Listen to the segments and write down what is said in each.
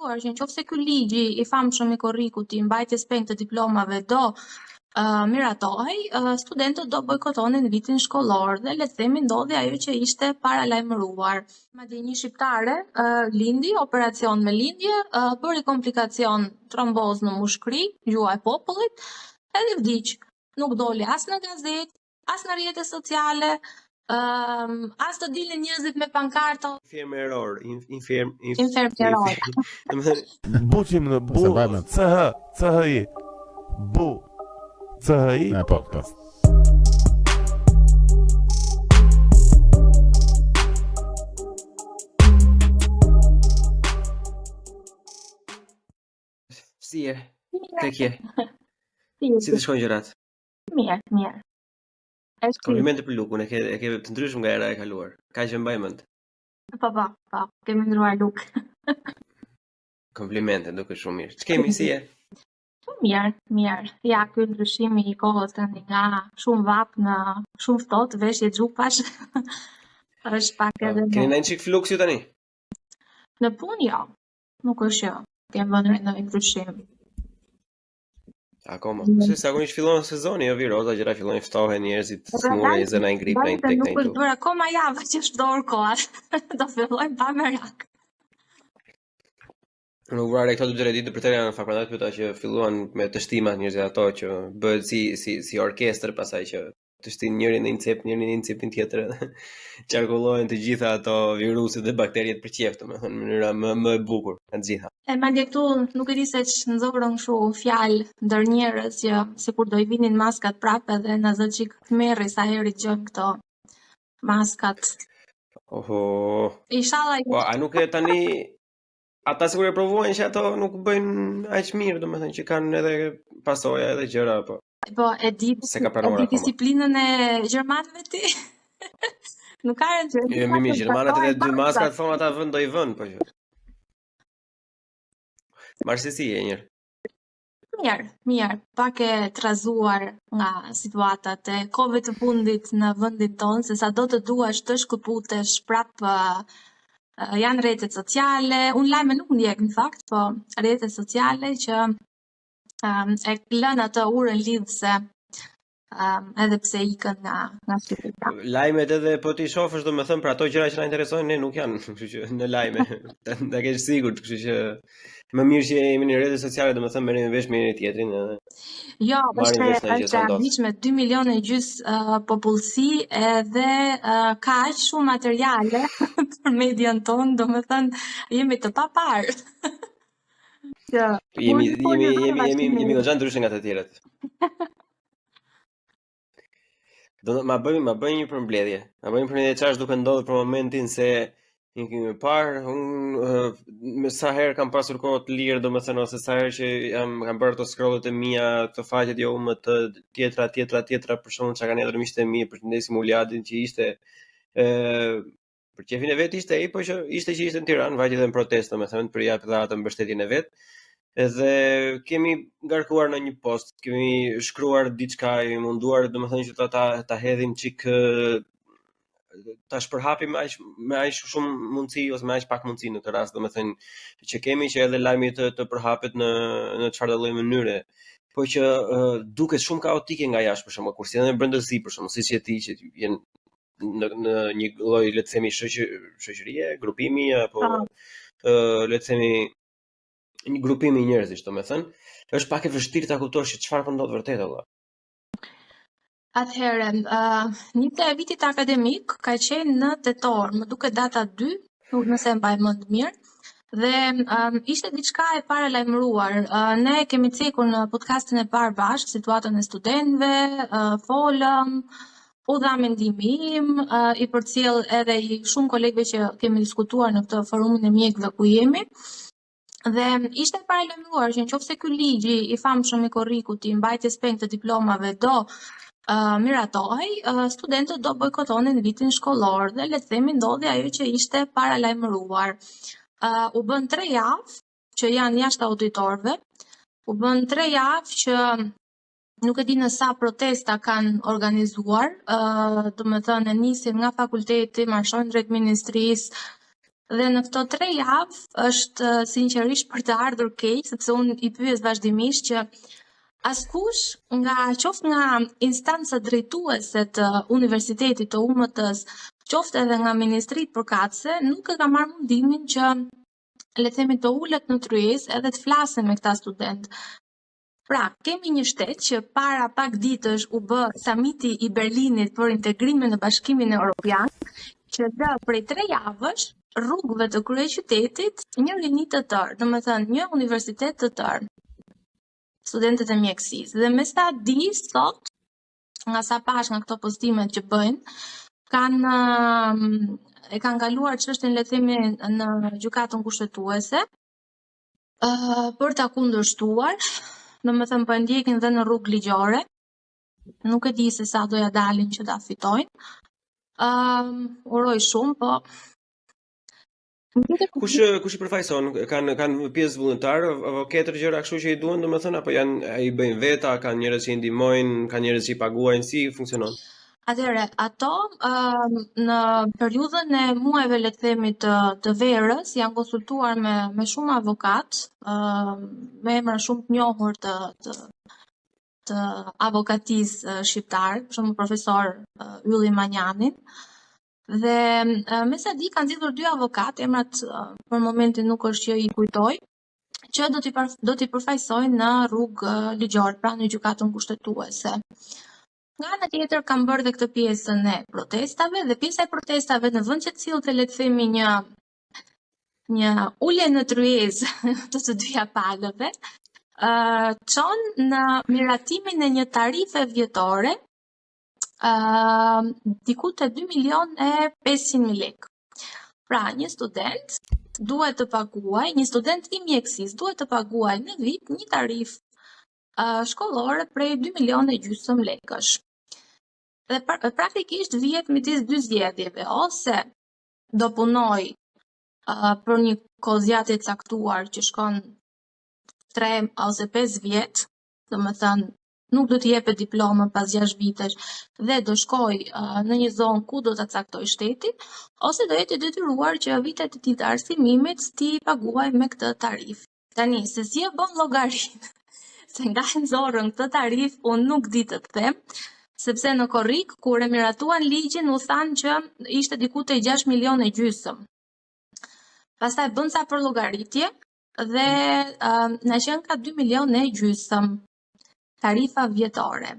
paralajmëruar që nëse ky ligji i famshëm i korrikut i mbajtjes peng të diplomave do miratohej, studentët do bojkotonin vitin shkollor dhe le të themi ndodhi ajo që ishte paralajmëruar. Madje një shqiptare lindi, operacion me lindje, bëri komplikacion tromboz në mushkëri, gjua e popullit, edhe vdiq. Nuk doli as në gazetë, as në rrjetet sociale, as të dilin njerëzit me pankarta. Infermeror. Buqim në bu, CHI, bu, CHI, podcast. Si e? Tek je? Si të shkojnë gjërat? Mirë. Komplimente për Lukun, e ke të ndryshëm nga era e kaluar. Ka që mbaj mend. Po, kemi ndruar Luk. Komplimente, duke shumë mirë. Ç'kemi si e? Mirë. Ja, ky ndryshimi i kohës tani nga shumë vap në shumë ftohtë, veshje xhupash. Është pak edhe. Keni ndonjë çik fluks ju tani? Në punë jo. Nuk është që kemë vënë ndonjë ndryshim. Akoma. Se zakonisht fillon sezoni, jo viroza, gjëra fillojnë ftohen njerëzit, smurën, zëna i grip, ai tek nuk është bërë akoma java që është dorë koha. Do fillojnë pa merak. Në vrarë këto 2-3 ditë për të janë fakultet pyeta që filluan me të shtimat njerëzit ato që bëhet si orkestër pasaj që të shtin njërin në një cep, njërin në një cepin tjetër. Qarkullohen të gjitha ato viruset dhe bakteriet për qejf, domethënë në mënyra më e bukur të gjitha. Madje këtu nuk e di se nxorën kështu fjalë ndër njerëz që sikur do i vinin maskat prapë dhe na zë çik tmerri sa herë gjojmë këto maskat. Oho. Inshallah. Po, a nuk e tani ata sigurisht e provojnë që ato nuk bëjnë aq mirë, domethënë që kanë edhe pasoja edhe gjëra apo. Po, e di disiplinën e gjermanëve ti. Nuk ka rëndë. Jo, mimi, gjermanët edhe 2 maskat thonë ata vën do i vën, po që. Marsi e njërë? Mirë, pak e trazuar nga situatat e kohëve të fundit në vendin tonë, se sa do të duash të shkëputesh prapë janë rrjetet sociale, unë lajme nuk ndjek në fakt, po rrjetet sociale që e lën atë urën lidhëse edhe pse ikën nga shqiptara. Lajmet edhe po ti shofësh domethënë për ato gjëra që na interesojnë ne nuk janë, kështu që në lajme ta kesh sigurt, kështu që më mirë që jemi në rrjetet sociale domethënë merrem vesh me njëri tjetrin edhe. Jo, është e ndihme 2 milionë e gjys popullsi edhe ka aq shumë materiale për median tonë, domethënë jemi të paparë. Jemi goxha ndryshe nga të tjerët. Ma bëjmë një përmbledhje. Ma bëjmë përmbledhje çfarë duke ndodhur për momentin se një kemi parë, unë sa herë kam pasur kohë të lirë, domethënë ose sa herë që kam bërë ato scrollet e mia, të faqet jo më të tjetra për shkakun çka kanë ndër miqtë e mi, përshëndesim Uliadin që ishte për qefin e vet ishte ai, po që ishte në Tiranë, vajte edhe në protestë, domethënë për jap dha atë mbështetjen e vet. Edhe kemi ngarkuar në një post, kemi shkruar diçka, kemi munduar domethënë që ta hedhim çik ta shpërhapim me aq shumë mundësi ose me aq pak mundësi në këtë rast, domethënë që kemi që edhe lajmi të përhapet në çfarë lloj mënyre. Po që duket shumë kaotike nga jashtë për shkak kurse janë në brendësi për shkak siç e ti që janë në një lloj le të themi shoqërie, grupimi apo le të themi një grupim i njerëzish, domethënë, është pak e vështirë ta kuptosh çfarë po ndodh vërtet valla. Atëherë, njëta e vitit akademik ka qenë në tetor, më duket data 2, nuk nëse mbaj mend mirë, dhe ishte diçka e paralajmëruar. Ne kemi cekur në podcastin e parë bashkë situatën e studentëve, folëm, u dha mendimi im, i përcjell edhe i shumë kolegëve që kemi diskutuar në këtë forumin e mjekëve ku jemi. Dhe ishte paralajmëruar që nëse ky ligji i famshëm i korrikut i mbajtjes peng të diplomave do miratohej, studentët do bojkotonin vitin shkollor dhe le të themi ndodhi ajo që ishte paralajmëruar. U bën 3 javë që janë jashtë auditorëve, u bën 3 javë që nuk e di në sa protesta kanë organizuar, domethënë nisin nga fakulteti, marshojnë drejt ministrisë, Dhe në këto 3 javë është sinqerisht për të ardhur keq, sepse unë i pyes vazhdimisht që askush qoftë nga instanca drejtuese të universitetit të UMT-s, qoftë edhe nga ministritë përkatëse, nuk e ka marrë mundimin që le të themi të ulet në tryezë edhe të flasë me këta studentë. Pra, kemi një shtet që para pak ditësh u bë samiti i Berlinit për integrimin në Bashkimin Evropian, që dha prej 3 javësh rrugëve të kryeqytetit një rini të tërë, domethënë një universitet të tërë, studentët e mjekësisë. Dhe me sa di sot, nga sa pash nga këto postimet që bëjnë, e kanë kaluar çështjen le të themi në gjykatën kushtetuese për ta kundërshtuar, domethënë po e ndjekin dhe në rrugë ligjore. Nuk e di se sa do ja dalin që ta fitojnë. Uroj shumë, po Kush I përfaqëson? Kanë pjesë vullnetar, avokatër gjëra kështu që I duan, domethënë, apo ai bëjnë veta, kanë njerëz që I ndihmojnë, kanë njerëz që I paguajnë, si funksionon? Atëherë, ato në periudhën e muajve le të themi të verës janë konsultuar me shumë avokat, me emra shumë të njohur të avokatisë shqiptar, për shembull profesor Ylli Manjanin. Dhe me sa di kanë zgjedhur 2 avokat, emrat për momentin nuk është që I kujtoj, që do t'i përfaqësojnë në rrugë ligjore, pra në gjykatën kushtetuese. Nga ana tjetër kanë bërë dhe këtë pjesën e protestave, dhe pjesa e protestave në vend që të sillte le të themi një ulje në tryezë të 2 palëve, çon në miratimin e një tarife vjetore diku te 2.500.000 lekë. Pra, një student duhet të paguaj, një student I mjekësisë duhet të paguaj në vit një tarifë shkollore prej 2.500.000 lekësh. Dhe praktikisht vihet midis 2 zgjedhjeve, ose do punoj për një kohë zgjatje të caktuar që shkon 3 ose 5 vjet, domethënë nuk do t'i jepet diploma pas 6 vitesh dhe do shkoj në një zonë ku do ta caktoj shteti, ose do jetë I detyruar që vitet e tij të arsimimit t'i paguaj me këtë tarifë. Tani, se si e bën llogarinë, se nga e nxorën këtë tarifë, unë nuk di të them, sepse në korrik, kur e miratuan ligjin, u thanë që ishte diku te 6 milionë e gjysmë. Pastaj bën sa për llogaritje dhe na qen ka 2 milionë e gjysmë. Tarifa vjetore.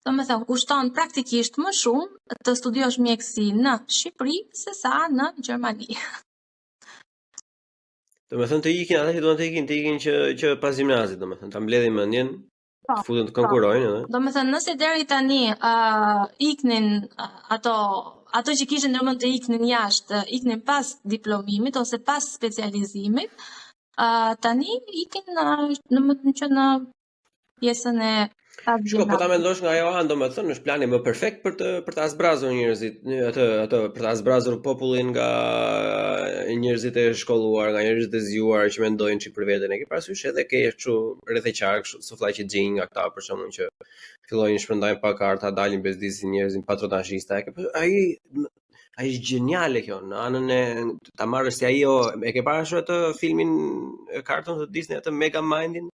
Domethënë, kushton praktikisht më shumë të studiosh mjekësi në Shqipëri se sa në Gjermani. Domethënë të ikin ata që duan të ikin që pas gjimnazit, domethënë ta mbledhin mendjen, të futen të konkurrojnë, ëh. Domethënë, nëse deri tani iknin ato që kishin ndërmend të iknin jashtë, iknin pas diplomimit ose pas specializimit, tani ikin në pjesën e Shko, po ta mendosh nga ajo anë, domethënë është plani më perfekt për ta zbrazur njerëzit, për ta zbrazur popullin nga njerëzit e shkolluar, nga njerëzit e zgjuar që mendojnë çik për veten. E ke parasysh edhe ke kështu rreth e qark, kështu sufllaqe xhin nga këta për shkakun që fillojnë shpërndajnë pa karta, dalin bezdisin njerëzin patronazhista. Ai është geniale kjo, në anën e ta marrësh si ajo, e ke parasysh atë filmin kartun të Disney atë Megamindin?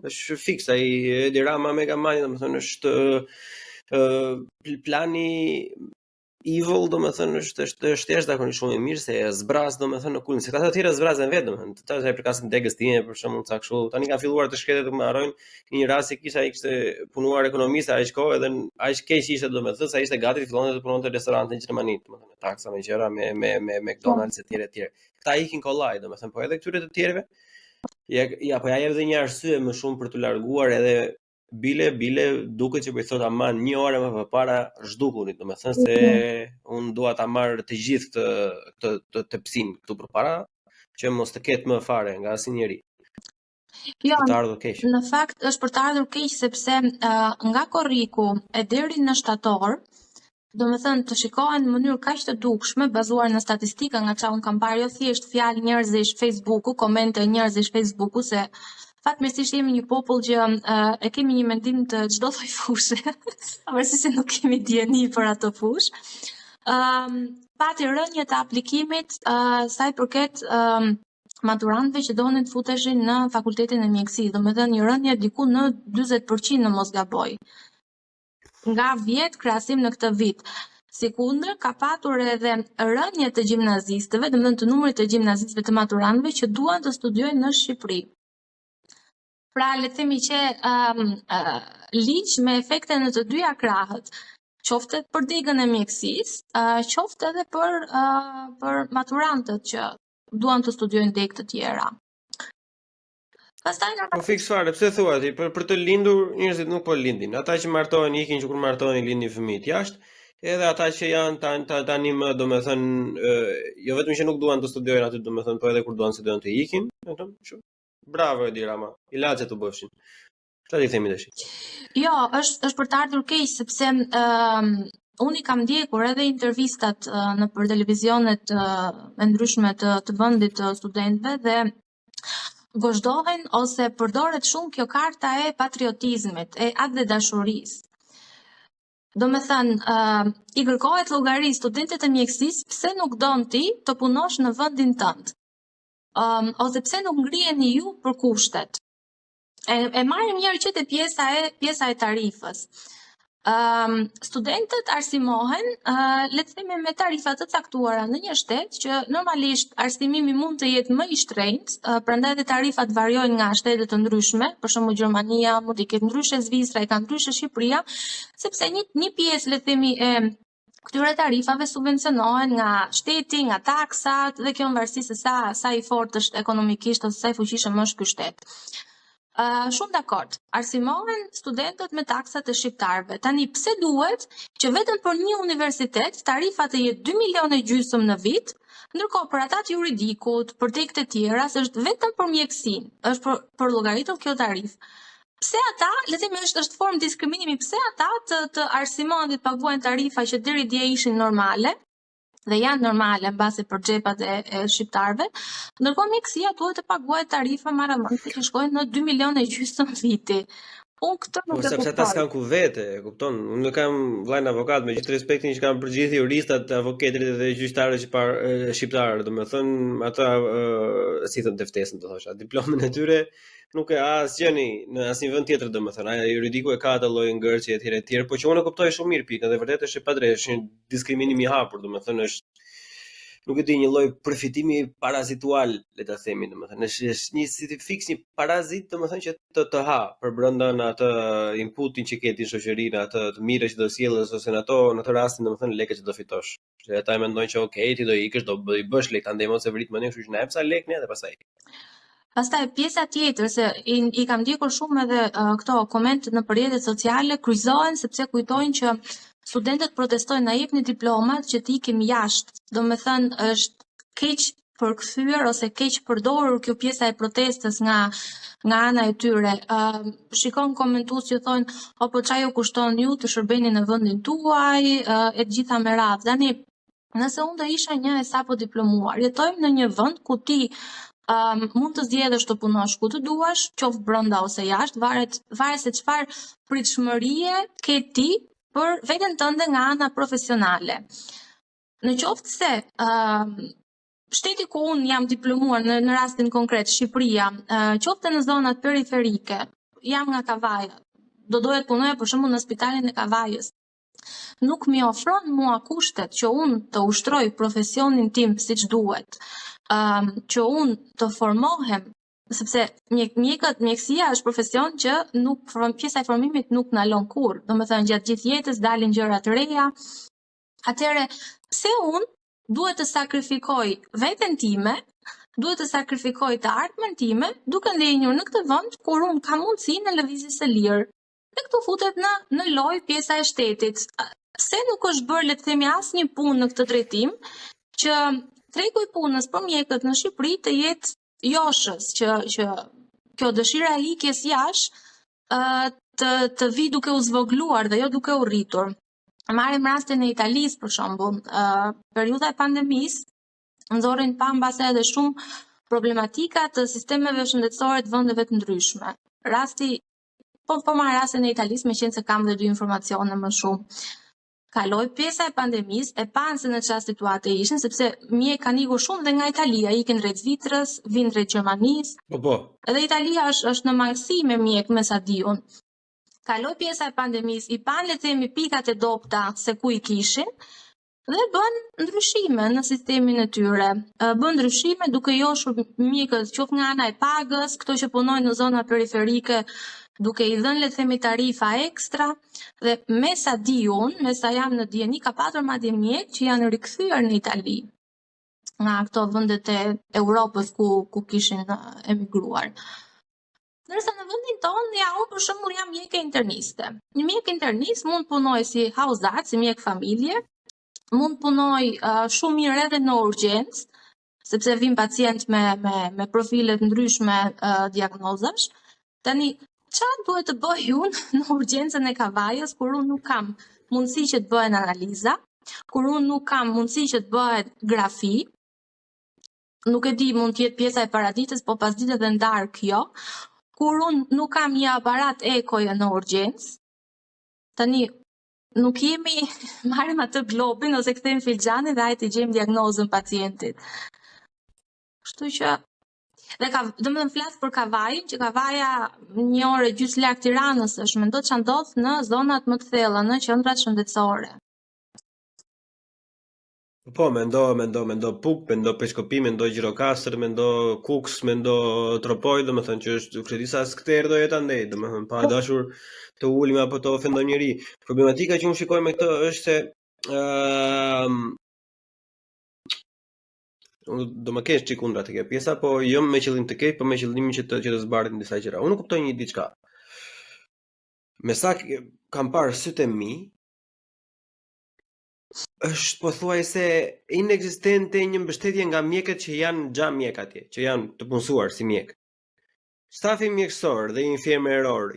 Është fiks ai Edi Rama Megamind, domethënë është plani evil, domethënë është jashtëzakonisht shumë I mirë se zbraz domethënë në kulmin. Se ata të tjerë zbrazen vetë domethënë. Ata që përkasin degës time për shembull ca kështu. Tani kanë filluar të shkretet të më harrojnë. Në një rast se ai kishte punuar ekonomist aq kohë edhe aq keq ishte domethënë sa ishte gati të fillonte të punonte në restorante në Gjermani, domethënë taksa me gjëra me McDonald's etj. Këta ikin kollaj domethënë, po edhe këtyre të tjerëve ja jep dhe një arsye më shumë për të larguar edhe bile duket që po I thot aman një orë më përpara zhdukuni, domethënë se unë dua ta marr të gjithë këtë tepsin këtu përpara që mos të ketë më fare nga asnjëri. Jo, të ardhur keq. Në fakt është për të ardhur keq sepse nga korriku e deri në shtator, domethënë të shikohen në mënyrë kaq të dukshme, bazuar në statistika nga çfarë un kam parë, jo thjesht fjalë njerëzish Facebooku, komente njerëzish Facebooku, se fatmirësisht jemi një popull që e kemi një mendim të çdo lloj fushe, pavarësisht se nuk kemi dieni për ato fushë. pati rënje të aplikimit sa i përket maturantëve që donin të futeshin në fakultetin e mjekësisë, domethënë një rënje diku në 40% në mos gaboj. Nga vjet krahasim në këtë vit. Sikundër ka patur edhe rënje të gjimnazistëve, domethënë të numrit të gjimnazistëve të maturantëve që duan të studiojnë në Shqipëri. Pra le të themi që ligj me efekte në të dyja krahët, qoftë për degën e mjekësisë, qoftë edhe për maturantët që duan të studiojnë degë të tjera. Pastaj Po fiks fare, pse thua ti, për të lindur njerëzit nuk po lindin. Ata që martohen ikin që kur martohen lindin fëmijët jashtë, edhe ata që janë tani më, domethënë, jo vetëm që nuk duan të studiojnë aty, domethënë, po edhe kur duan se duan të ikin, domethënë, bravo Edi Rama, ilaçe të bëfshin. Çfarë i themi tash? Jo, është për të ardhur keq sepse unë i kam ndjekur edhe intervistat për televizionet e ndryshme të vendit të studentëve dhe vazhdohen ose përdoret shumë kjo karta e patriotizmit, e akт dhe dashurisë. Domethënë, i kërkohet llogari studentët e mjekësisë pse nuk don ti të punosh në vendin tënd. Ose pse nuk ngriheni ju për kushtet. E marrim njëherë që te pjesa e tarifës. Studentët arsimohen, le të themi me tarifa të caktuara në një shtet që normalisht arsimimi mund të jetë më i shtrenjtë, prandaj edhe tarifat variojnë nga shtete të ndryshme, për shembull Gjermania mund të ketë ndryshe, Zvicra e ka ndryshe, Shqipëria, sepse një pjesë le të themi e këtyre tarifave subvencionohen nga shteti, nga taksat dhe kjo në varësi se sa i fortë është ekonomikisht ose sa i fuqishëm është ky shtet. Shumë dakord. Arsimohen studentët me taksat e shqiptarëve. Tani pse duhet që vetëm për një universitet tarifa të jetë 2,5 milionë në vit, ndërkohë për ata të juridikut, për degët e tjera, është vetëm për mjekësinë, është për llogaritur kjo tarifë. Pse ata, le të themi është formë diskriminimi, pse ata të arsimohen dhe të paguajnë tarifa që deri dje ishin normale, dhe janë normale mbasi për xhepat e shqiptarëve, ndërkohë mjekësia duhet të paguajë tarifa marrëmendse që shkojnë në 2,5 milionë viti. Unë këtë nuk e kuptoj. Sepse ata s'kan ku vete, e kupton? Unë kam vllajën avokat me gjithë respektin që kanë për gjithë juristat, avokatët dhe gjyqtarët shqiptarë, domethënë ata si thon deftesën, do thosha, diplomën e tyre nuk e asgjëni në asnjë vend tjetër, domethënë, ai juridiku e ka atë lloj ngërçi etj, por që unë e kuptoj shumë mirë pikën, dhe vërtet është e padrejtë, është një diskriminim i hapur, domethënë është nuk e di, një lloj përfitimi parazitual, le ta themi, domethënë është një si fiks një parazit, domethënë që të ha për brenda në atë inputin që ke ti në shoqërinë, atë të mirë që do sjellësh ose në atë rastin domethënë lekët që do fitosh. Që ata mendojnë që okay, ti do ikësh, do bësh lek tande mos e vrit mendin, kështu që na jep sa lek ne dhe pastaj. Pastaj pjesa tjetër se i kam ndjekur shumë edhe këto komente në rrjetet sociale kryqëzohen sepse kujtojnë që studentët protestojnë na jepni diplomat që të ikim jashtë. Domethënë është keq përkthyer ose keq përdorur kjo pjesa e protestës nga ana e tyre. Shikon komentues që thonë, "O po çfarë ju kushton ju të shërbeni në vendin tuaj?" E gjitha me radhë. Tani, nëse unë do isha një e sapo diplomuar, jetojmë në një vend ku ti mund të zgjedhësh të punosh ku të duash, qoftë brenda ose jashtë, varet se çfarë pritshmërie ke ti për veten tënde nga ana profesionale. Në qoftë se shteti ku unë jam diplomuar në rastin konkret, Shqipëria, qoftë në zonat periferike, jam nga Kavaja, do doja të punoja për shembull në spitalin e Kavajës. Nuk mi ofron mua kushtet që unë të ushtroj profesionin tim siç duhet, që unë të formohem, sepse mjekësia është profesion që pjesa e formimit nuk ndalon kurrë. Domethënë gjatë gjithë jetës dalin gjëra të reja. Atëherë, pse unë duhet të sakrifikoj veten time, duhet të sakrifikoj të ardhmen time, duke ndjenjur në këtë vend kur unë kam mundësinë e lëvizjes së lirë. Dhe këtu futet në lojë pjesa e shtetit. Pse nuk është bërë, le të themi, asnjë punë në këtë drejtim që tregu i punës për mjekët në Shqipëri të jetë joshës, që kjo dëshira e ikjes jashtë të vi duke u zvogluar dhe jo duke u rritur. Marrim rastin e Italisë për shembull, periudha e pandemisë nxorrin pambase edhe shumë problematika të sistemeve shëndetësore të vendeve të ndryshme. Po marr rastin e Italisë me qenë se kam dhe dy informacione më shumë. kaloi pjesa e pandemisë, e panë se në çfarë situate ishin, sepse mjek kanë ikur shumë dhe nga Italia, ikin drejt Zvicrës, vinë drejt Gjermanisë. Po. Edhe Italia është në mangësi me mjek me sa diun. Kaloi pjesa e pandemisë, i panë le të themi pikat e dobta se ku i kishin dhe bën ndryshime në sistemin e tyre. Bën ndryshime duke joshur mjekët qoftë nga ana e pagës, këto që punojnë në zona periferike, duke i dhënë le të themi tarifa ekstra dhe me sa di unë, me sa jam në dieni, ka patur madje mjek që janë rikthyer në Itali nga këto vendet e Europës ku kishin emigruar. Ndërsa në vendin tonë, unë për shembull jam mjeke interniste. Një mjek internist mund punoj si hauzat, si mjek familje, mund punoj shumë mirë edhe në urgjencë, sepse vin pacient me profile të ndryshme diagnozash. Tani, çfarë duhet të bëj unë në urgjencën e Kavajës kur unë nuk kam mundësi që të bëhen analiza, kur unë nuk kam mundësi që të bëhet grafi, nuk e di, mund të jetë pjesa e paraditës, po pasdite dhe ndarë kjo, kur unë nuk kam një aparat ekoje në urgjencë. Tani, nuk jemi marrim atë globin ose kthejmë filxhanin dhe hajtë i gjejmë diagnozën pacientit. Kështu që domethënë flas për Kavajën, që Kavaja 1 orë gjys larg Tiranës është, mendo ç'a ndodh në zonat më të thella, në qendrat shëndetësore. Po, mendo Puk, mendo Peshkopi, mendo Gjirokastër, mendo Kuks, mendo Tropoj, domethënë që është kredisa skter do jetë andej, domethënë pa dashur të ulim apo të ofendoj njëri. Problematika që unë shikoj me këtë është se unë do më kesh çikundra të kjo pjesa, po jo me qëllim të keq, po me qëllimin që të zbardhin disa gjëra. Unë kuptoj një diçka. Me sa kam parë sytë e mi, është pothuajse inekzistente një mbështetje nga mjekët që janë xha mjek atje, që janë të punësuar si mjek. Stafi mjekësor dhe infermeror,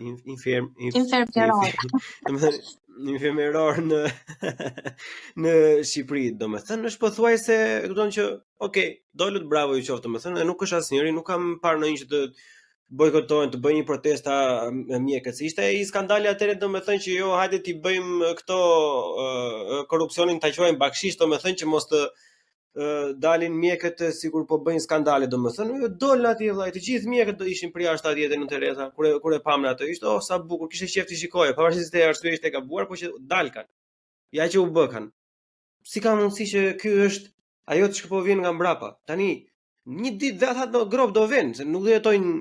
infermeror në Shqipëri, domethënë është pothuajse, kupton që, okay, dolët bravo i qoftë, domethënë, dhe nuk është asnjëri, nuk kam parë ndonjë që të bojkotojnë, të bëjnë një protesta mjekët. Si ishte i skandali atëherë, domethënë që jo, hajde t'i bëjmë këto korrupsionin ta quajmë bakshish, domethënë që mos të dalin mjekët sikur po bëjnë skandale, domethënë dolën atje vllai, të gjithë mjekët do ishin për jashtë atje në Teresa, kur e pamën atë, ishte sa bukur, kishte qejf të shikoje, pavarësisht se arsyeja ishte e gabuar, por që dalkan. Ja që u bëkan. Si ka mundësi që ky është ajo që po vjen nga mbrapa? Tani një ditë dhe ata në grop do vjen, se nuk do jetojnë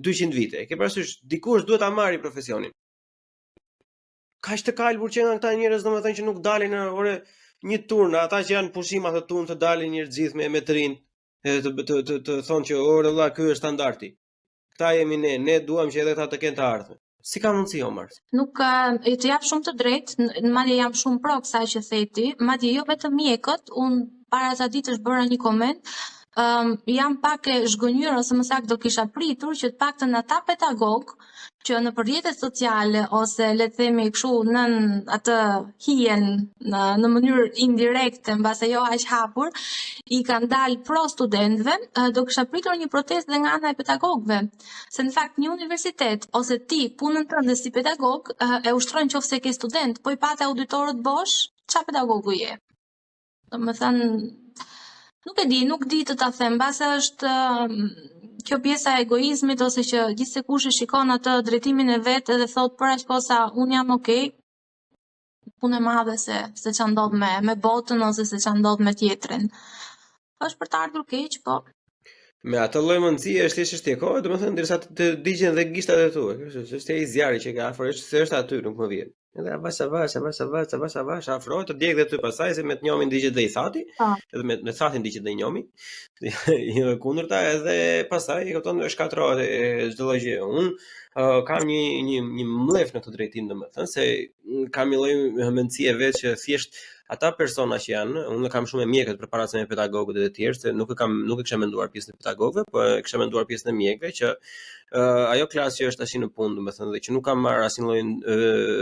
200 vite. Ke parasysh, dikush duhet ta marrë profesionin. Kaq të kalbur që nga këta njerëz domethënë që nuk dalin në orë një turn, ata që janë pushim atë turn të dalin njerëz gjithë me të rinë, të thonë që orë valla ky është standardi. Këta jemi ne duam që edhe ata të kenë të ardhmen. Si ka mundësi, Omar? Nuk e të jap shumë të drejtë, madje jam shumë pro kësaj që theti, madje jo vetëm mjekët, unë para sa ditësh bëra një koment, jam pak e zhgënjur ose më saktë do kisha pritur që të paktën ata pedagog që në rrjetet sociale ose le të themi kështu nën atë hijen në mënyrë indirekte mbase jo aq hapur i kanë dalë pro studentëve, do kisha pritur një protestë dhe nga ana e pedagogëve, se në fakt një universitet ose ti punën tënde si pedagog e ushtrojnë qofse ke student, po i patë auditorët bosh, ç'a pedagogu je? Domethënë nuk di të ta them, mbase është kjo pjesa e egoizmit ose që gjithse kush e shikon atë drejtimin e vet edhe thot për aq kosa un jam okay. Punë e madhe se ç'a ndodh me botën ose se ç'a ndodh me tjetrin. Është për të ardhur keq, po. Me atë lloj mendësie është çështje kohe, domethënë derisa të digjen dhe gishtat e tu. Kjo është çështje e zjarrit që ka afër, është aty, nuk më vjen. Edhe avash afrohet të djeg dhe ty pasaj se me të njomin digjet dhe i thati, edhe me thatin digjet dhe i njomi, jo kundërta, edhe pasaj e kupton shkatrohet çdo gjë. Unë kam një mlef në këtë drejtim, domethënë se kam një lloj mendësie vetë që thjesht ata persona që janë, unë kam shumë mjekët përpara se me pedagogët e të tjerë, se nuk e kisha menduar pjesën e pedagogëve, po e kisha menduar pjesën e mjekëve që ajo klasë që është tash në punë, domethënë, dhe që nuk kam marrë asnjë lloj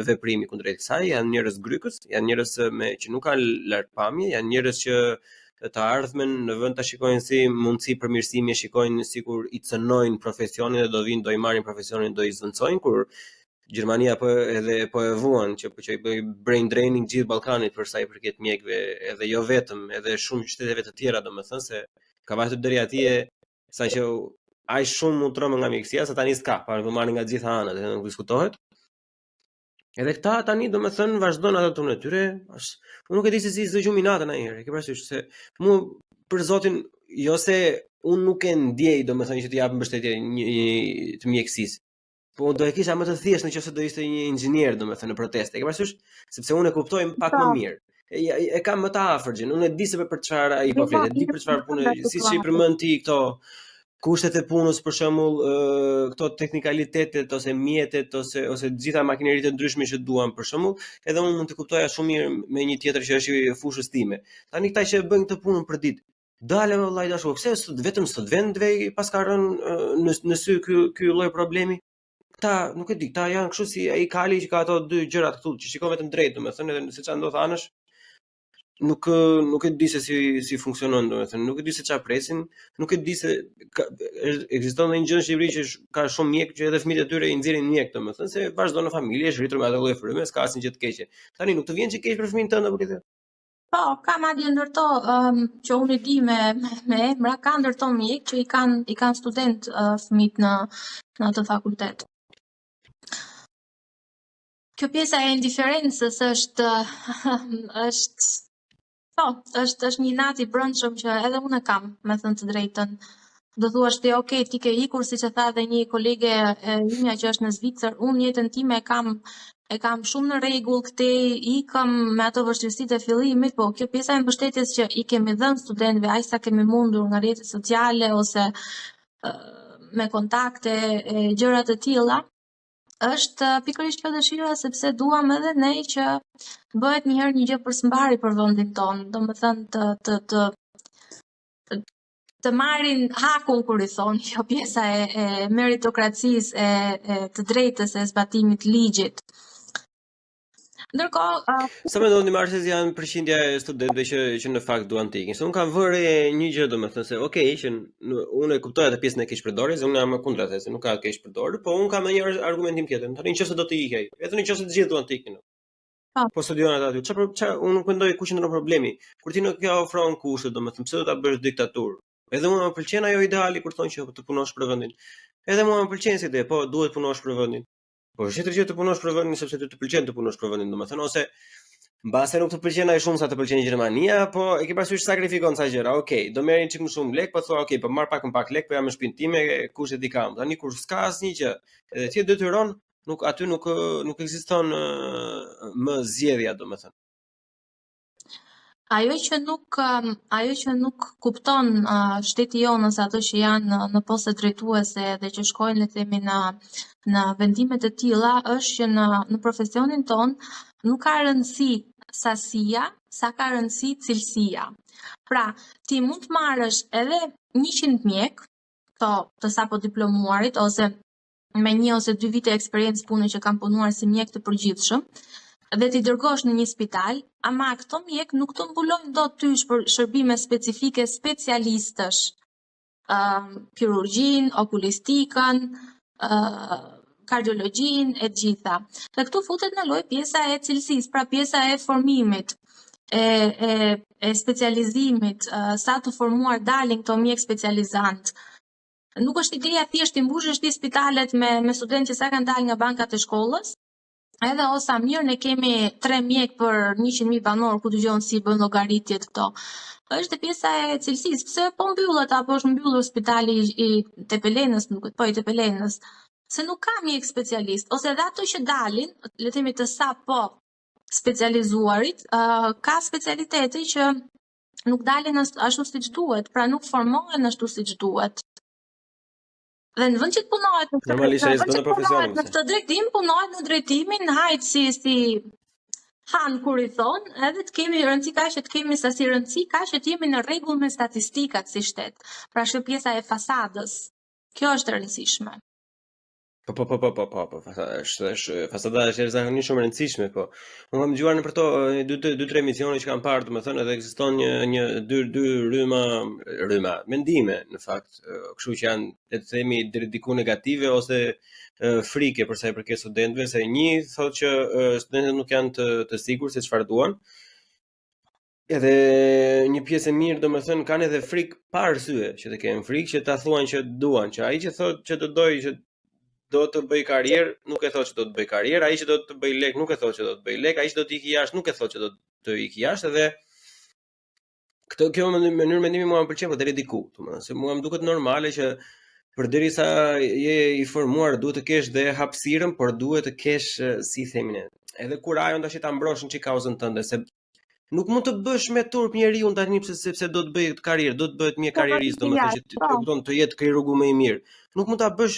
veprimi kundrejt saj, janë njerëz grykës, janë njerëz që nuk kanë lartpamje, janë njerëz që të ardhmen në vend ta shikojnë si mundësi përmirësimi, e shikojnë sikur i cënojnë profesionin dhe do i marrin profesionin, do i zvendçojnë, kur Gjermania po e vuan që i bëj brain draining gjithë Ballkanit për sa i përket mjekëve, edhe jo vetëm, edhe shumë qyteteve të tjera, domethënë se ka vajtur deri atje saqë aq shumë u tromën nga mjekësia se tani s'ka, para do marrin nga gjitha anët, edhe nuk diskutohet. Edhe këta tani domethënë vazhdojnë ato turnet e tyre, unë nuk e di se si zgjumin natën ajherë, ke parasysh se mua për zotin jo se unë nuk e ndjej domethënë që të jap mbështetje të mjekësisë. Po do e kisha më të thjeshtë nëse do ishte një inxhinier domethënë në protestë. E ke parasysh? Sepse unë e kuptoj pak më mirë. E kam më të afër gjën. Unë e di se për çfarë ai po flet, di për çfarë punë, siç i përmend ti këto kushtet e punës, për shembull, këto teknikalitetet ose mjetet ose të gjitha makineritë e ndryshme që duan për shembull, edhe unë mund të kuptoja shumë mirë me një tjetër që është i fushës time. Tani këta që bëjnë këtë punën për ditë, dalë vëllai dashur, pse vetëm sot vendve pas ka rënë në sy ky lloj problemi? Ta nuk e di, ta janë kështu si ai Kali që ka ato dy gjërat këtu, që shikon vetëm drejt, domethënë, edhe se çfarë ndodh anësh, nuk e di se si funksionon, domethënë, nuk e di se çfarë presin, nuk e di se ekziston një gjë në Shqipëri që ka shumë mjek që edhe fëmijët e tyre i nxjerrin mjek, domethënë, se vazhdon në familje, është rritur me ato lloj fryme, s'ka asnjë gjë të keqe. Tani nuk të vjen që keq për fëmijën tënd apo ti? Po, ka madje ndërto që unë i di me emra, ka ndërto mjek që i kanë student fëmijët në atë fakultet. Kjo pjesa e indiferencës është një nat i brendshëm që edhe unë kam, me thënë të drejtën. Do thuash ti, okay, ti ke ikur, siç e tha edhe një kolege e imja që është në Zvicër, unë jetën time e kam shumë në rregull këtej, ikëm me ato vështirësitë e fillimit, po kjo pjesa e mbështetjes që i kemi dhënë studentëve, aq sa kemi mundur nga rrjetet sociale ose me kontakte e gjëra të tilla, është pikërisht kjo dëshira, sepse duam edhe ne që bëhet një herë një gjë përsmbari për vendin tonë, domethënë të marrin hakun, kur i thonë, kjo pjesa e meritokracisë, e të drejtës, e zbatimit të ligjit. Ndërkohë, sa mendoni Marses janë përqindja e studentëve që në fakt duan të ikin? Se unë kam vënë një gjë, domethënë se okay, që unë e kuptoj atë pjesën e keqpërdorjes, unë jam kundër asaj, se nuk ka keqpërdorje, po unë kam një argumentim tjetër. Tani nëse do të ikej, vetëm nëse të gjithë duan të ikin. Po studion ata aty. Çfarë unë nuk mendoj ku qëndron problemi. Kur ti nuk ja ofron kushte, domethënë pse do ta bësh diktaturë? Edhe mua më pëlqen ajo ideali kur thonë që të punosh për vendin. Edhe mua më pëlqen si ide, po duhet punosh për vendin. Po është gjë të punosh për vendin sepse ty të pëlqen të punosh për vendin, domethënë ose mbase nuk të pëlqen ai shumë sa të pëlqen Gjermania, po e ke parasysh sakrifikon sa gjëra. Okej, do merrin çik më shumë lek, po thua okay, po marr pak lek, po jam në shtëpinë time, kushtet i kam. Tani kur s'ka asnjë gjë, edhe ti detyron, aty nuk ekziston më zgjedhja, domethënë. Ajo që nuk kupton shteti jonë ose ato që janë në poste drejtuese dhe që shkojnë, le të themi, në vendime të tilla, është që në profesionin ton nuk ka rëndësi sasia, sa ka rëndësi cilësia. Pra, ti mund të marrësh edhe 100 mjek, të sapo diplomuarit, ose me 1 ose 2 vite eksperiencë pune që kanë punuar si mjek të përgjithshëm, dhe ti dërgosh në një spital, ama këto mjek nuk të mbulojnë dot ty për shërbime specifike specialistësh, kirurgjin, okulistikën, kardiologjin, e gjitha. Dhe këtu futet në lojë pjesa e cilësisë, pra pjesa e formimit, e specializimit, sa të formuar dalin këto mjek specializant. Nuk është ideja thjesht të mbushësh ti spitalet me studentë që sa kanë dalë nga bankat e shkollës, edhe osa mirë ne kemi 3 mjek për 100.000 banor, ku dëgjon si bën llogaritjet këto. Është pjesa e cilësisë, pse po mbyllet apo është mbyllur spitali i Tepelenës, nuk po i Tepelenës, se nuk ka mjek specialist, ose edhe ato që dalin, le të themi të sapo specializuarit, ka specialitete që nuk dalin ashtu siç duhet, pra nuk formohen ashtu siç duhet. Dhe në vend që të punohet në këtë drejtim, punohet në drejtimin hajt si han kur i thon, edhe të kemi rëndësi kaq që të kemi sasi rëndësi kaq që të jemi në rregull me statistikat si shtet. Pra është pjesa e fasadës. Kjo është e rëndësishme. Po, fasada është jashtëzakonisht shumë e rëndësishme, po. Unë kam dëgjuar në për to 2-3 emisione që kam parë, domethënë edhe ekziston dy rryma mendime në fakt, kështu që janë le të themi diku negative ose frike për sa i përket studentëve, se një thotë që studentët nuk janë të sigurt se çfarë duan. Edhe një pjesë e mirë domethënë kanë edhe frikë pa arsye, që të kenë frikë që ta thuan që duan, që ai që thotë që do doj që do të bëj karrierë, nuk e thotë që do të bëj karrierë, ai që do të bëj lek nuk e thotë që do të bëj lek, ai që do të ikë jashtë nuk e thotë që do të ikë jashtë, edhe kjo mënyrë mendimi mua më pëlqen, po deri diku, domethënë se mua më duket normale që përderisa je i formuar duhet të kesh dhe hapësirën, por duhet të kesh si themin edhe kurajon tash ta mbrosh në kauzën tënde, se nuk mund të bësh me turp njeriu tani sepse do të bëj karrierë, do të bëhet mirë karrierist, domethënë që kupton të jetë kë rrugu më i mirë. Nuk mund ta bësh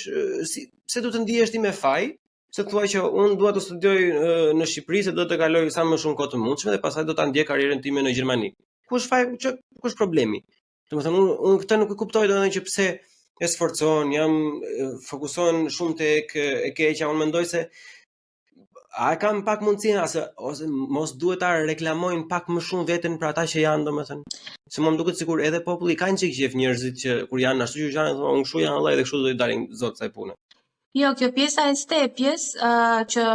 pse do të ndihesh ti me faj, se thua që unë dua të studioj në Shqipëri se do të kaloj sa më shumë kohë të mundshme dhe pastaj do ta ndjej karrierën time në Gjermani. Ku është problemi? Domethënë unë këtë nuk e kuptoj domethënë që pse e sforcon, fokuson shumë tek e keqja, unë mendoj se a kam pak mundësinë ose mos duhet ta reklamojnë pak më shumë veten për ata që janë, domethënë. Se mua më duket sikur edhe populli ka një çik qef njerëzit që kur janë ashtu që janë, unë kështu janë vëllai dhe kështu do të dalin zot sa punë. Jo, kjo pjesa e stepjes, që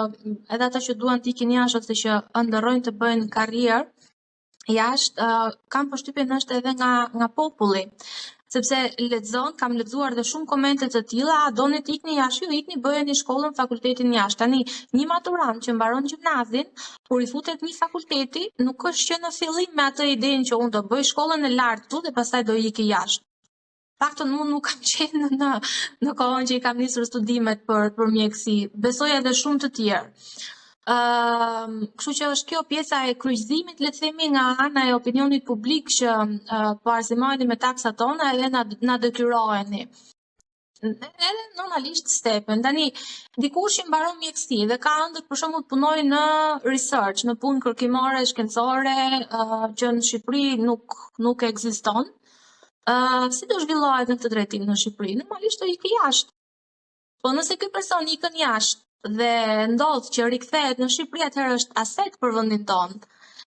edhe ata që duan të ikin jashtë ose që ëndërrojnë të bëjnë karrierë jashtë, kam përshtypjen është edhe nga populli. Sepse kam lexuar dhe shumë komente të tilla, doni të ikni jashtë, ju ikni bëjeni shkollën, fakultetin jashtë. Tani, një maturant që mbaron gjimnazin, kur i futet një fakulteti, nuk është që në fillim me atë idenë që unë do bëj shkollën e lartë këtu dhe pastaj do ikë jashtë. Faktën unë nuk kam qenë në kohën që i kam nisur studimet për mjekësi. Besoj edhe shumë të tjerë. Kështu që është kjo pjesa e kryqëzimit, le të themi, nga ana e opinionit publik që po arzimoheni me taksat tona edhe na detyroheni. Edhe normalisht stepen. Tani, dikush i mbaron mjekësi dhe ka ëndër për shembull punoj në research, në punë kërkimore, shkencore, që në Shqipëri nuk ekziston. Si do zhvillohet në këtë drejtim në Shqipëri? Normalisht do ikë jashtë. Po nëse ky person ikën jashtë dhe ndodh që rikthehet në Shqipëri, atëherë është aset për vendin tonë.